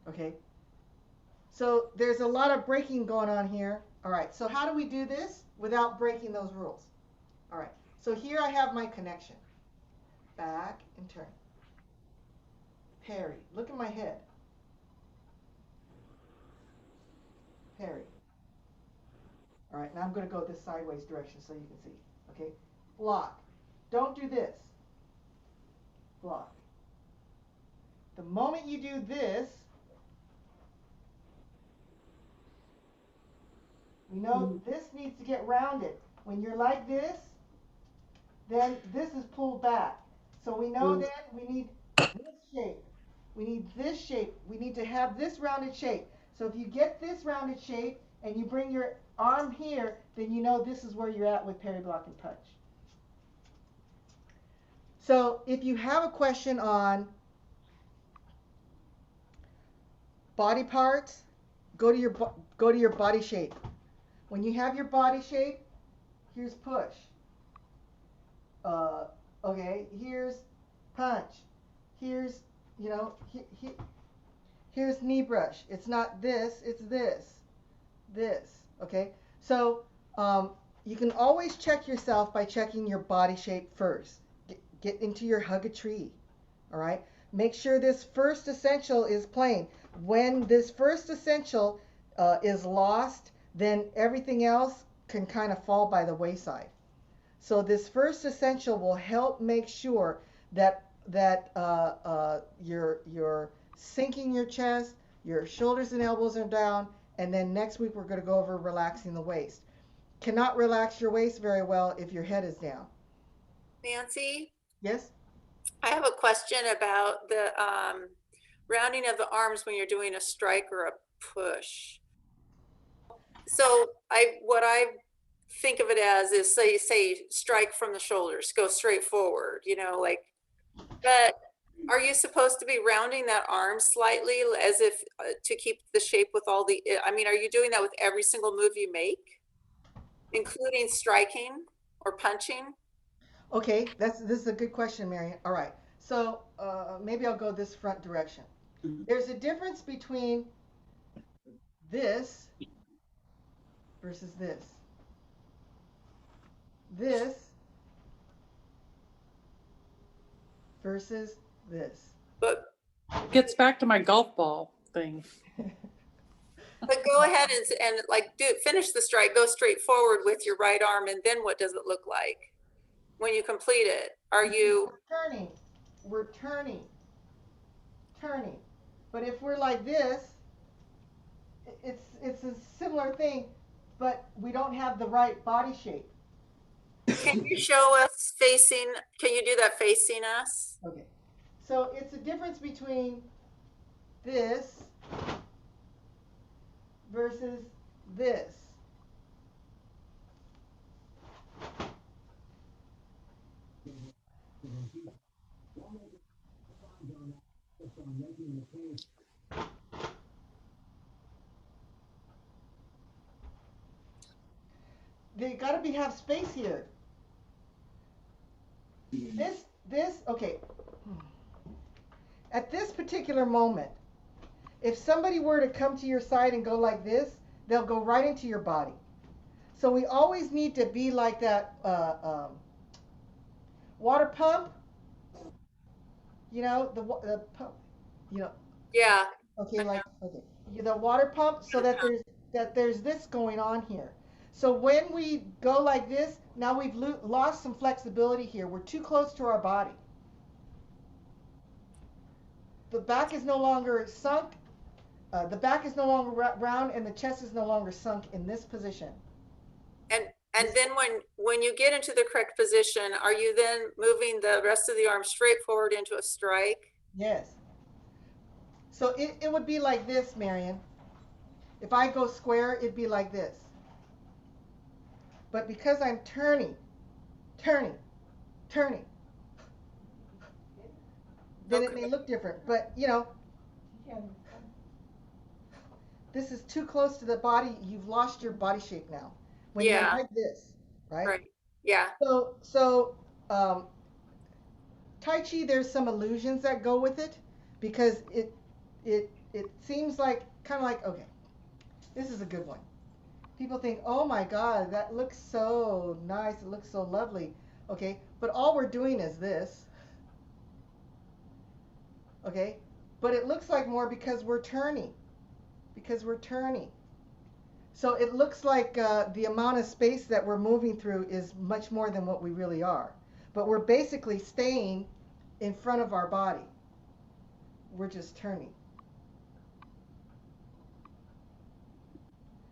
Okay. So there's a lot of breaking going on here. All right, so how do we do this without breaking those rules? All right, so here I have my connection. Back and turn. Parry. Look at my head. Parry. All right, now I'm going to go this sideways direction so you can see. Okay, block. Don't do this. Block. The moment you do this, we know this needs to get rounded. When you're like this, then this is pulled back. So we know then we need this shape. We need this shape. We need to have this rounded shape. So if you get this rounded shape and you bring your arm here, then you know this is where you're at with parry block and punch. So if you have a question on body parts, go to your body shape. When you have your body shape, here's push. Okay, here's punch. Here's here's knee brush. It's not this, it's this. Okay? So you can always check yourself by checking your body shape first. Get into your hug a tree. All right? Make sure this first essential is plain. When this first essential is lost, then everything else can kind of fall by the wayside. So this first essential will help make sure that you're sinking your chest, your shoulders and elbows are down, and then next week we're going to go over relaxing the waist. Cannot relax your waist very well if your head is down. Nancy? Yes? I have a question about the rounding of the arms when you're doing a strike or a push. So what I think of it as is say strike from the shoulders, go straight forward, but are you supposed to be rounding that arm slightly as if to keep the shape with all the, are you doing that with every single move you make, including striking or punching? Okay, this is a good question, Marion. All right, so maybe I'll go this front direction. There's a difference between this versus this. This versus this. But Gets back to my golf ball thing. But go ahead and finish the strike, go straight forward with your right arm, and then what does it look like when you complete it? Are you turning? We're turning. But if we're like this, it's a similar thing, but we don't have the right body shape. Can you show us facing, can you do that facing us? Okay. So it's a difference between this versus this. They got to be have space here. This, okay. At this particular moment, if somebody were to come to your side and go like this, they'll go right into your body. So we always need to be like that water pump. You know the pump. You know. Yeah. Okay, like okay, the water pump, so that there's this going on here. So when we go like this, now we've lost some flexibility here. We're too close to our body. The back is no longer sunk. The back is no longer round, and the chest is no longer sunk in this position. And then when you get into the correct position, are you then moving the rest of the arm straight forward into a strike? Yes. So it would be like this, Marion. If I go square, it'd be like this. But because I'm turning, then Okay. it may look different. But you know, this is too close to the body. You've lost your body shape now. When you're Yeah. like this, right? Right. Yeah. So Tai Chi, there's some illusions that go with it because it seems like kind of like, okay, this is a good one. People think, oh my God, that looks so nice. It looks so lovely. Okay, but all we're doing is this. Okay, but it looks like more because we're turning. Because we're turning. So it looks like the amount of space that we're moving through is much more than what we really are. But we're basically staying in front of our body. We're just turning.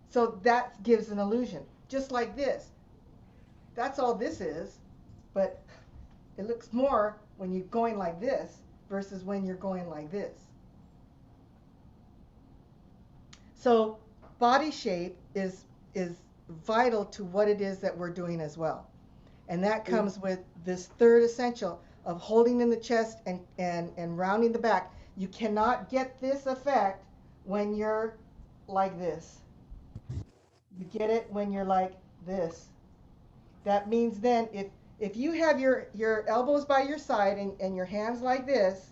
So that gives an illusion. Just like this. That's all this is, but it looks more when you're going like this versus when you're going like this. So body shape is vital to what it is that we're doing as well. And that comes with this third essential of holding in the chest and rounding the back. You cannot get this effect when you're like this. You get it when you're like this. That means then if you have your elbows by your side and your hands like this,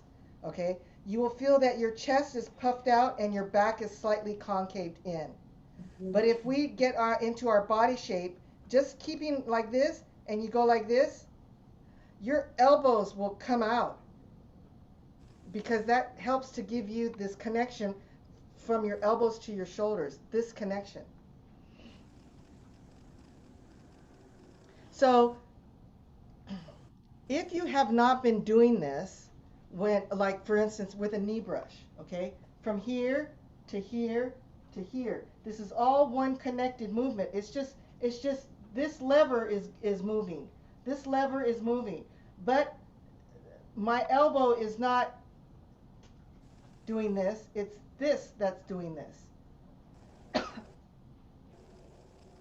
okay, you will feel that your chest is puffed out and your back is slightly concaved in. But if we get into our body shape, just keeping like this and you go like this, your elbows will come out because that helps to give you this connection from your elbows to your shoulders, this connection. So if you have not been doing this, when, like for instance, with a knee brush, okay, from here to here to here, this is all one connected movement. It's just this lever is moving. This lever is moving, but my elbow is not doing this. It's this that's doing this.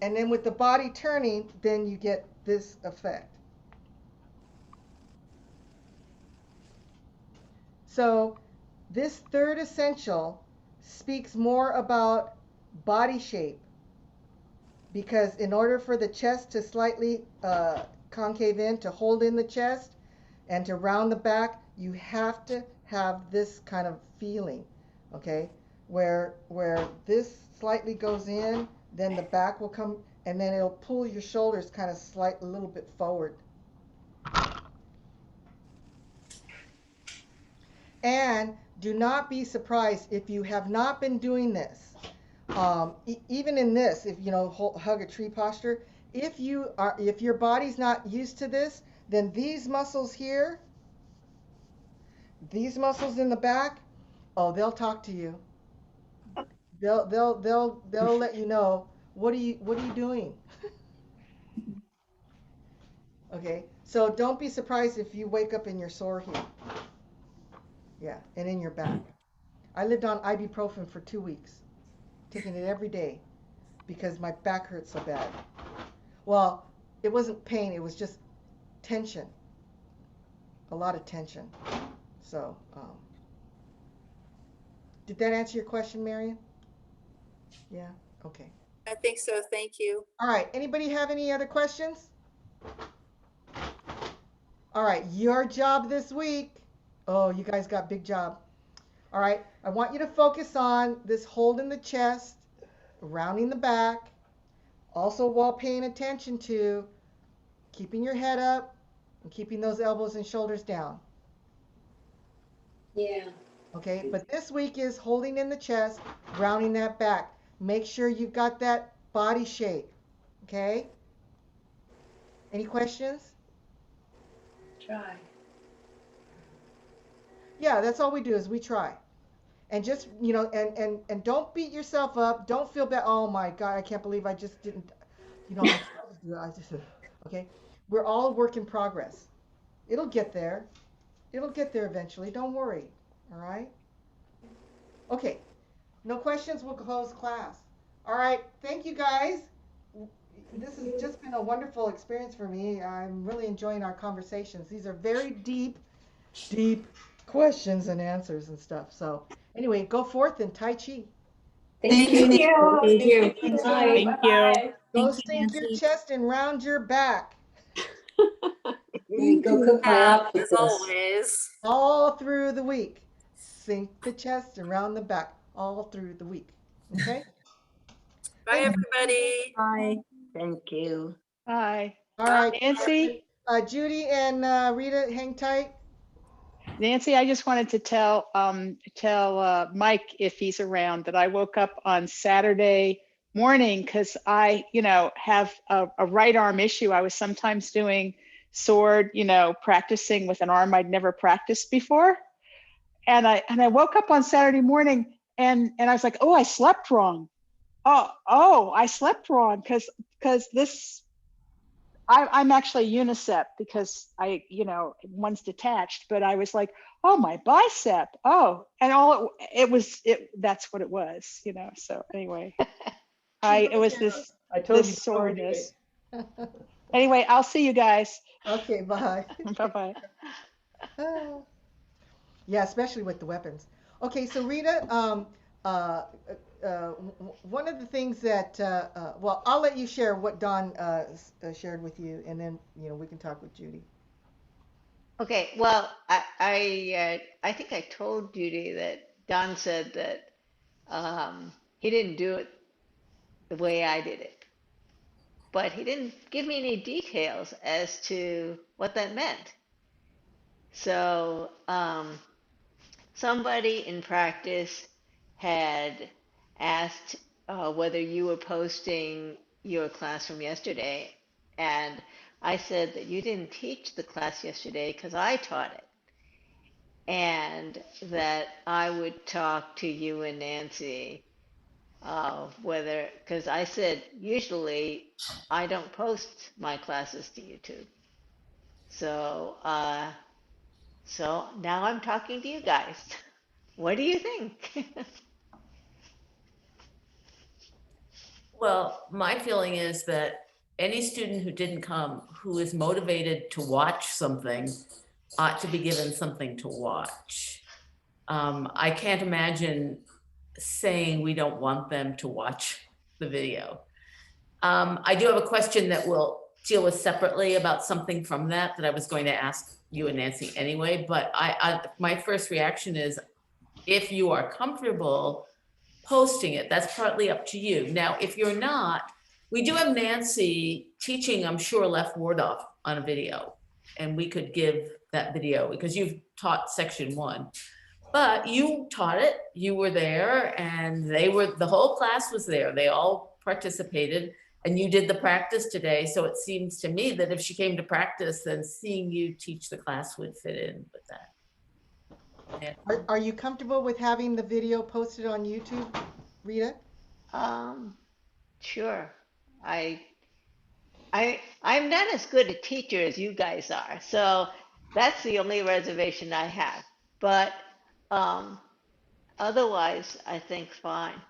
And then with the body turning, then you get this effect. So this third essential speaks more about body shape because in order for the chest to slightly concave in, to hold in the chest and to round the back, you have to have this kind of feeling, okay, where this slightly goes in, then the back will come, and then it'll pull your shoulders kind of a little bit forward. And do not be surprised if you have not been doing this. Even in this, if you know, hug a tree posture, if your body's not used to this, then these muscles here, these muscles in the back, oh, they'll talk to you. They'll let you know what are you doing. Okay, so don't be surprised if you wake up and you're sore here. Yeah, and in your back. I lived on ibuprofen for 2 weeks, taking it every day because my back hurt so bad. Well, it wasn't pain, it was just tension, a lot of tension. So, did that answer your question, Marion? Yeah, okay. I think so. Thank you. All right, anybody have any other questions? All right, your job this week. Oh, you guys got big job. All right, I want you to focus on this hold in the chest, rounding the back, also while paying attention to keeping your head up and keeping those elbows and shoulders down. Yeah. Okay, but this week is holding in the chest, rounding that back. Make sure you've got that body shape. Okay? Any questions? Try. Yeah, that's all we do is we try. And just, and don't beat yourself up. Don't feel bad. Oh my God, I can't believe I just didn't, I just, okay? We're all a work in progress. It'll get there. It'll get there eventually. Don't worry. All right? Okay. No questions? We'll close class. All right. Thank you guys. This has just been a wonderful experience for me. I'm really enjoying our conversations. These are very deep, deep questions and answers and stuff. So anyway, go forth and Tai Chi. Thank you. Thank you. Thank you. Good Bye. night. Thank you. Bye-bye. Go Thank you, stink your Nancy. chest and round your back Go cook my As octopus. always. all through the week. Sink the chest and round the back all through the week. Okay? Bye, Thank you. everybody. Bye. Thank you. Bye. All right. Nancy, Judy and Rita, hang tight. Nancy, I just wanted to tell Mike, if he's around, that I woke up on Saturday morning because I, have a right arm issue. I was sometimes doing sword, practicing with an arm I'd never practiced before. And I woke up on Saturday morning and I was like, oh, I slept wrong. Oh, I slept wrong because this, I'm actually unicep because one's detached, but I was like, oh, my bicep. Oh, and that's what it was, so anyway, it was this soreness. Anyway, I'll see you guys. Okay, bye. Bye-bye. Yeah, especially with the weapons. Okay, so Rita, one of the things that, well, I'll let you share what Don shared with you, and then we can talk with Judy. Okay, well, I think I told Judy that Don said that he didn't do it the way I did it, but he didn't give me any details as to what that meant. So somebody in practice had asked whether you were posting your class from yesterday, and I said that you didn't teach the class yesterday because I taught it, and that I would talk to you and Nancy because I said usually I don't post my classes to YouTube. So, so now I'm talking to you guys. What do you think? Well, my feeling is that any student who didn't come, who is motivated to watch something, ought to be given something to watch. I can't imagine saying we don't want them to watch the video. I do have a question that we'll deal with separately about something from that I was going to ask you and Nancy anyway, but my first reaction is, if you are comfortable posting it, that's partly up to you. Now, if you're not, we do have Nancy teaching, I'm sure, left ward off on a video, and we could give that video because you've taught section 1. But you taught it, you were there, and the whole class was there. They all participated, and you did the practice today. So it seems to me that if she came to practice, then seeing you teach the class would fit in with that. Are you comfortable with having the video posted on YouTube, Rita? Um, sure. I I'm not as good a teacher as you guys are, so that's the only reservation I have. But um, otherwise, I think fine.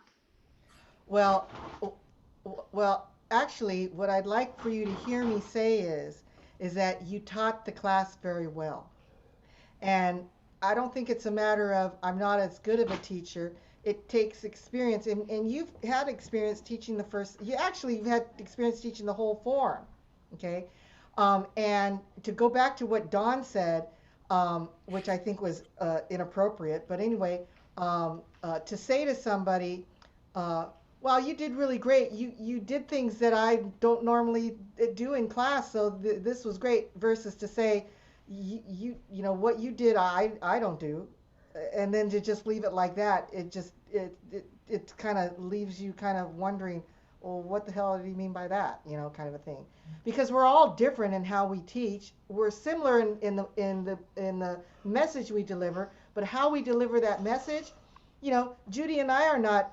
Well, well, actually, what I'd like for you to hear me say is that you taught the class very well. And I don't think it's a matter of I'm not as good of a teacher. It takes experience, and you've had experience teaching the first. You've had experience teaching the whole form, okay? And to go back to what Don said, which I think was inappropriate, but anyway, to say to somebody, uh, "Well, you did really great. You did things that I don't normally do in class, so this was great," versus to say, you know what you did I don't do, and then to just leave it like that, it kind of leaves you kind of wondering, well, what the hell did he mean by that, kind of a thing, because we're all different in how we teach. We're similar in the message we deliver, but how we deliver that message, Judy and I are not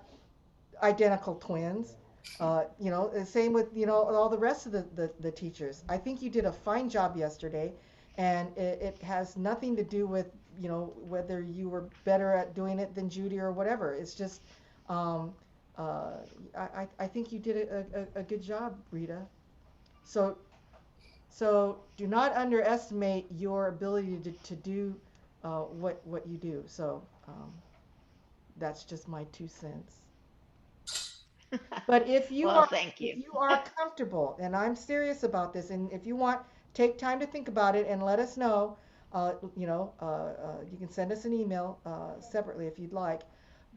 identical twins. The same with all the rest of the teachers. I think you did a fine job yesterday, and it has nothing to do with whether you were better at doing it than Judy or whatever. It's just um, I think you did a good job, Rita. So so do not underestimate your ability to do what you do. So that's just my 2 cents. But if you Well, are thank if you. you are comfortable, and I'm serious about this, and if you want, take time to think about it and let us know. You can send us an email separately if you'd like.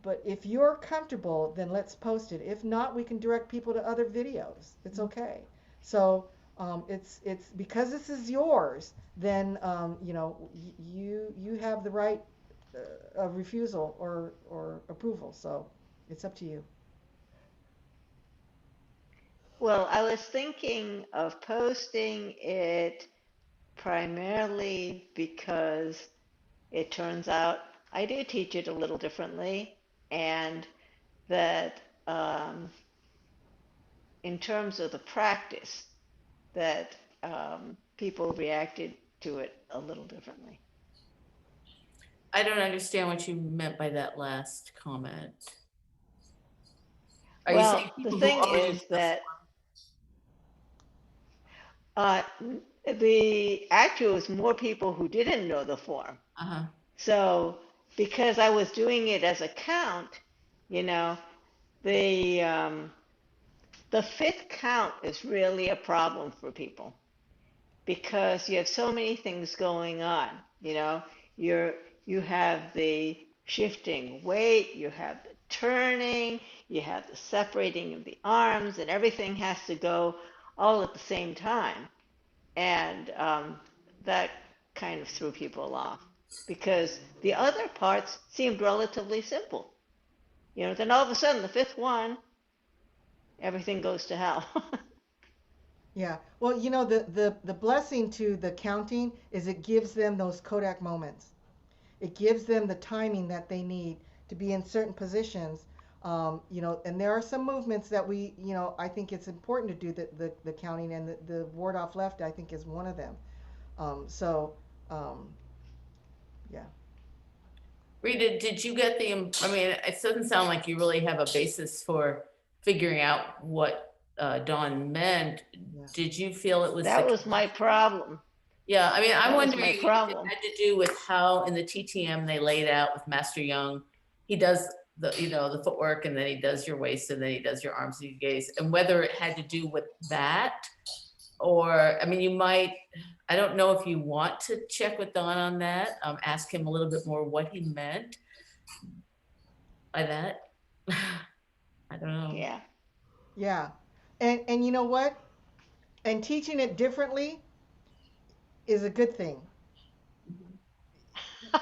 But if you're comfortable, then let's post it. If not, we can direct people to other videos. It's okay. So it's because this is yours, then you have the right of refusal or approval. So it's up to you. Well, I was thinking of posting it primarily because it turns out I do teach it a little differently, and that in terms of the practice, that people reacted to it a little differently. I don't understand what you meant by that last comment. Are you saying Well, the people who thing already is knew the that uh, the actual was more people who didn't know the form. uh-huh. So because I was doing it as a count, you know, the um, the fifth count is really a problem for people because you have so many things going on. You know, you're you have the shifting weight, you have the turning, you have the separating of the arms, and everything has to go all at the same time. And that kind of threw people off because the other parts seemed relatively simple. Then all of a sudden, the fifth one, everything goes to hell. Yeah. Well, the blessing to the counting is it gives them those Kodak moments. It gives them the timing that they need to be in certain positions. And there are some movements that I think it's important to do the counting, and the ward off left, I think, is one of them. So, yeah. Rita, did you get I mean, it doesn't sound like you really have a basis for figuring out what Dawn meant. Yeah. Did you feel it was That was my problem. Yeah, I mean, I'm That was wondering my if it problem. had to do with how in the TTM they laid out with Master Young, he does the footwork, and then he does your waist, and then he does your arms and your gaze, and whether it had to do with that, or, I mean, you might, I don't know if you want to check with Don on that, ask him a little bit more what he meant by that. I don't know. Yeah. Yeah. And you know what? And teaching it differently is a good thing.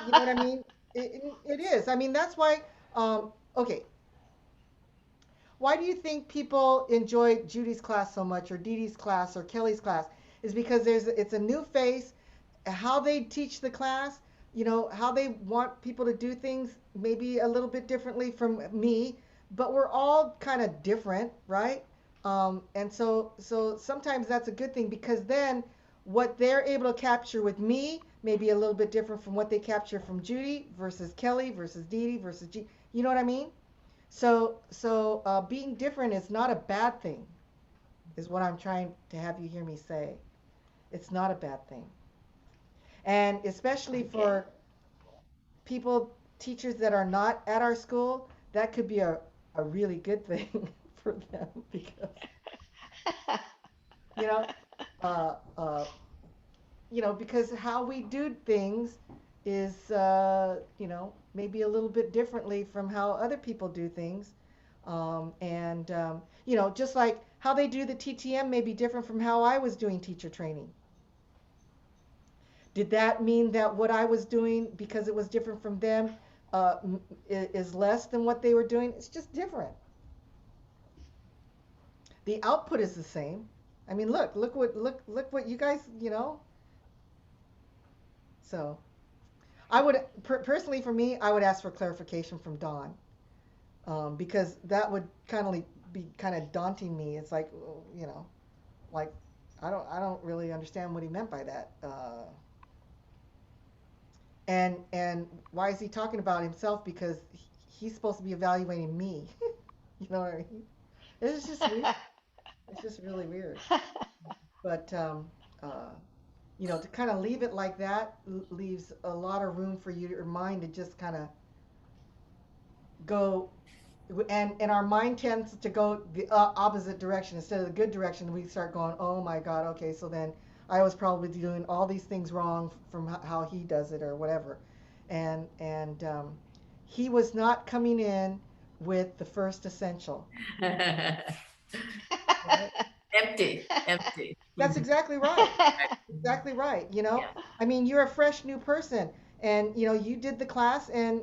You know what I mean? It is. I mean, that's why, okay, why do you think people enjoy Judy's class so much, or Dee Dee's class, or Kelly's class? Is because it's a new face, how they teach the class, how they want people to do things maybe a little bit differently from me, but we're all kind of different, right? And so sometimes that's a good thing because then what they're able to capture with me may be a little bit different from what they capture from Judy versus Kelly versus Dee Dee versus G. You know what I mean? So being different is not a bad thing, is what I'm trying to have you hear me say. It's not a bad thing. And especially Okay. for people, teachers that are not at our school, that could be a really good thing for them because, you know, uh, uh, because how we do things is, maybe a little bit differently from how other people do things. Just like how they do the TTM may be different from how I was doing teacher training. Did that mean that what I was doing, because it was different from them, is less than what they were doing? It's just different. The output is the same. I mean, look what you guys, So I would personally, for me, I would ask for clarification from Don, because that would kind of be kind of daunting me. It's like, like I don't really understand what he meant by that. And why is he talking about himself? Because he's supposed to be evaluating me. You know what I mean? It's just weird. It's just really weird. But uh, to kind of leave it like that leaves a lot of room for your mind to just kind of go, and our mind tends to go the opposite direction. Instead of the good direction, we start going, oh my God, okay, so then I was probably doing all these things wrong from how he does it or whatever. And he was not coming in with the first essential. Right? Empty. That's exactly right. Exactly right. Yeah. I mean, you're a fresh new person, and you did the class, and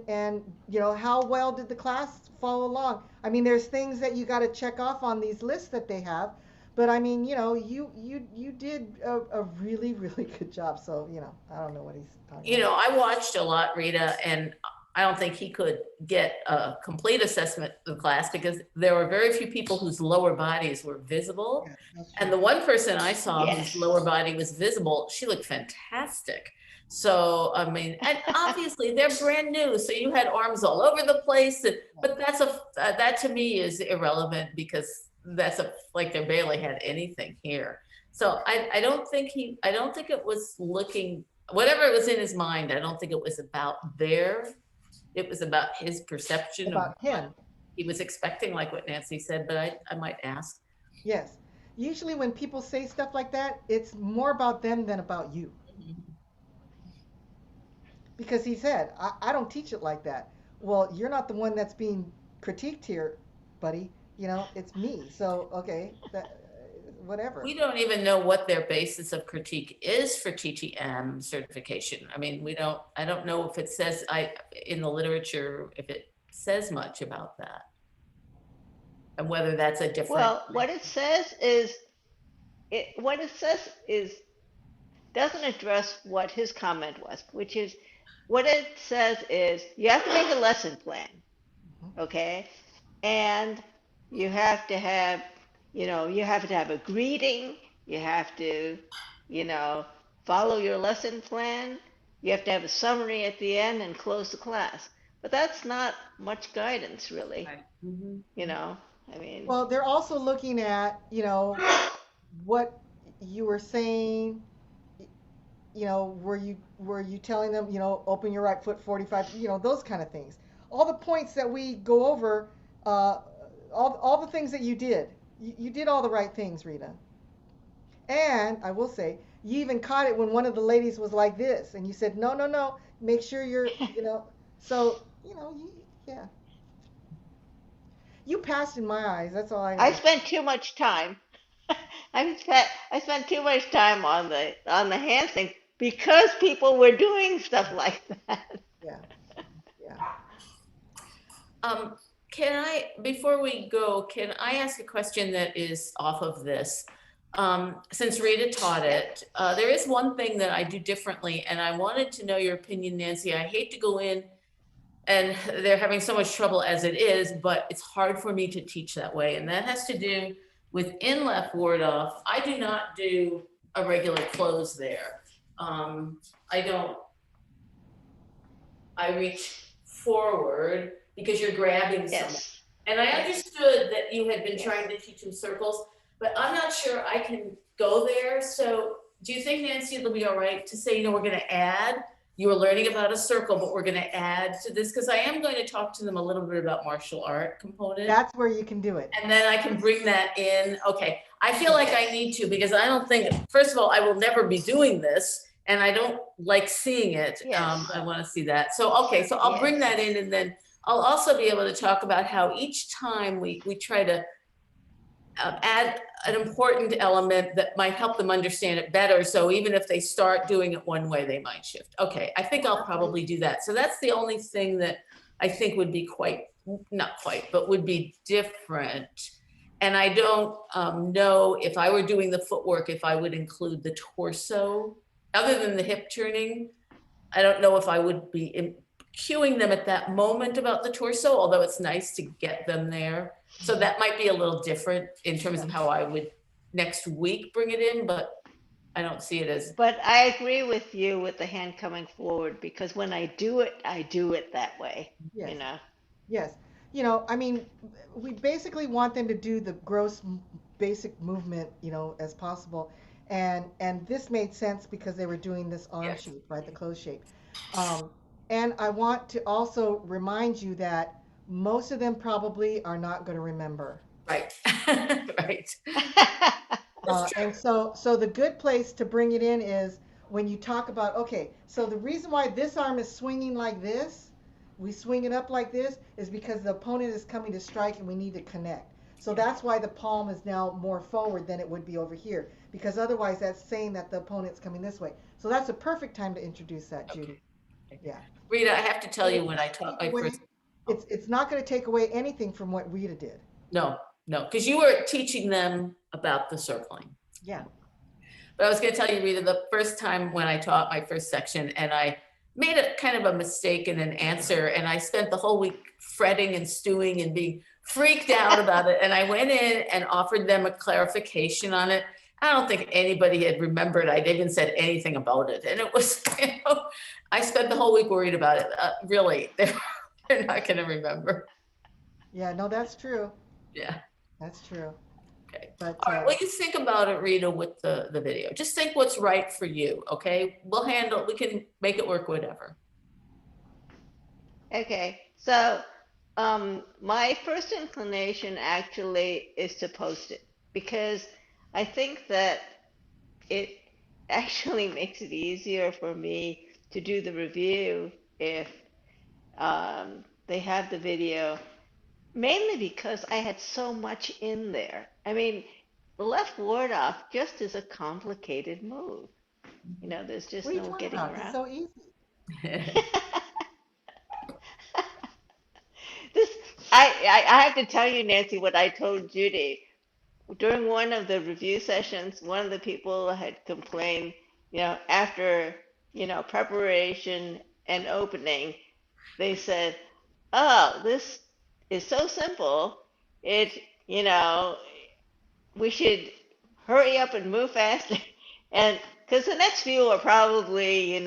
how well did the class follow along? I mean, there's things that you got to check off on these lists that they have, but I mean, you did a really really good job. So I don't know what he's talking about. I watched a lot, Rita, and I don't think he could get a complete assessment of the class because there were very few people whose lower bodies were visible. Yeah, that's And true. the one person I saw whose Yes. lower body was visible, she looked fantastic. So, I mean, and obviously they're brand new. So you had arms all over the place. But that to me is irrelevant because like they barely had anything here. So I don't think it was looking, whatever was in his mind, I don't think it was about it was about his perception of About what him. he was expecting, like what Nancy said, but I might ask. Yes. Usually when people say stuff like that, it's more about them than about you. Because he said, I don't teach it like that. Well, you're not the one that's being critiqued here, buddy. It's me. So, okay, whatever. We don't even know what their basis of critique is for TTM certification. I mean, I don't know if it says, in the literature, if it says much about that. And whether that's a different. Well, what it says is doesn't address what his comment was, which is what it says is you have to make a lesson plan, okay? And you have to have, a greeting, you have to, follow your lesson plan, you have to have a summary at the end and close the class. But that's not much guidance, really. Right. Mm-hmm. I mean, Well, they're also looking at, what you were saying, were you telling them, open your right foot 45, those kind of things. All the points that we go over, all the things that you did. You did all the right things, Rita. And I will say, you even caught it when one of the ladies was like this, and you said, no, no, no, make sure you're, so, yeah. You passed in my eyes. That's all I I know. spent too much time. I spent too much time on the hand thing because people were doing stuff like that. Yeah, yeah. Before we go, can I ask a question that is off of this? Since Rita taught it, there is one thing that I do differently, and I wanted to know your opinion, Nancy. I hate to go in and they're having so much trouble as it is, but it's hard for me to teach that way. And that has to do with in left ward off. I do not do a regular close there. I don't, I reach forward because you're grabbing someone. Yes. And I Yes. understood that you had been Yes. trying to teach them circles, but I'm not sure I can go there. So do you think, Nancy, it'll be all right to say, we're gonna add, you were learning about a circle, but we're gonna add to this? Because I am going to talk to them a little bit about martial art component. That's where you can do it. And then I can bring that in. Okay, I feel like I need to, because I don't think, first of all, I will never be doing this, and I don't like seeing it. Yes. I want to see that. So, okay, so I'll bring that in, and then I'll also be able to talk about how each time we try to add an important element that might help them understand it better. So even if they start doing it one way, they might shift. Okay, I think I'll probably do that. So that's the only thing that I think would be not quite, but would be different. And I don't know if I were doing the footwork, if I would include the torso, other than the hip turning. I don't know if I would be cueing them at that moment about the torso, although it's nice to get them there. So that might be a little different in terms of how I would next week bring it in, but I don't see it as. But I agree with you with the hand coming forward, because when I do it that way. Yes. Yes. I mean, we basically want them to do the basic movement, as possible. And this made sense because they were doing this arm shape, right? The close shape. And I want to also remind you that most of them probably are not going to remember. Right. Right. And so the good place to bring it in is when you talk about, okay, so the reason why this arm is swinging like this, we swing it up like this, is because the opponent is coming to strike and we need to connect. So that's why the palm is now more forward than it would be over here, because otherwise that's saying that the opponent's coming this way. So that's a perfect time to introduce that, Judy. Okay. Yeah. Rita, I have to tell you, when I taught my first. It's not going to take away anything from what Rita did. No, because you were teaching them about the circling. Yeah. But I was going to tell you, Rita, the first time when I taught my first section, and I made a kind of a mistake in an answer, and I spent the whole week fretting and stewing and being freaked out about it. And I went in and offered them a clarification on it. I don't think anybody had remembered I'd even said anything about it. And it was, I spent the whole week worried about it. Really, they're not going to remember. Yeah, no, that's true. Yeah. That's true. Okay. But, all right, well, you think about it, Rita, with the video. Just think what's right for you, okay? We can make it work, whatever. Okay, so my first inclination actually is to post it, because I think that it actually makes it easier for me to do the review if they have the video, mainly because I had so much in there. I mean, the left ward off just is a complicated move. There's just no getting around. It's so easy. I have to tell you, Nancy, what I told Judy. During one of the review sessions, one of the people had complained, after, preparation and opening, they said, oh, this is so simple. We should hurry up and move faster. And because the next few are probably,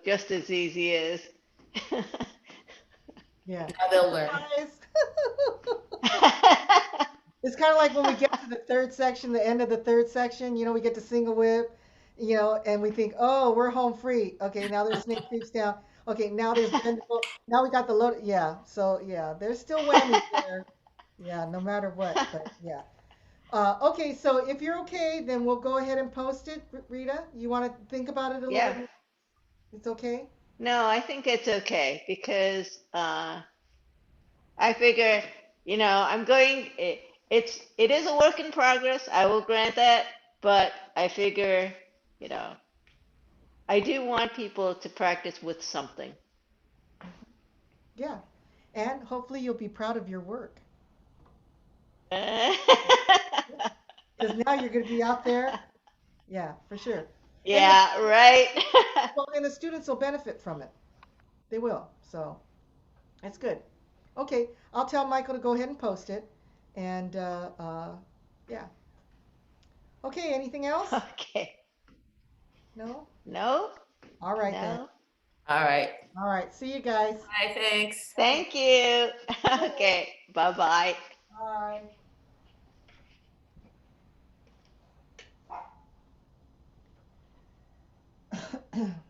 just as easy as. Yeah. Now they'll learn. It's kind of like when we get to the third section, the end of the third section, we get to single whip, and we think, oh, we're home free. Okay, now there's snake creeps down. Okay, now there's bendable. Now we got the load. Yeah, so yeah, there's still whammies there. Yeah, no matter what, but yeah. Okay, so if you're okay, then we'll go ahead and post it. Rita, you want to think about it a little bit? It's okay? No, I think it's okay, because I figure, it is a work in progress. I will grant that, but I figure, I do want people to practice with something. Yeah, and hopefully you'll be proud of your work. Because now you're going to be out there. Yeah, for sure. Yeah, right. Well, and the students will benefit from it. They will. So, That's good. Okay, I'll tell Michael to go ahead and post it. And yeah. Okay, anything else? Okay. No? No? All right then. No? All right. All right, see you guys. Bye, thanks. Thank you. Okay. Bye-bye. Bye.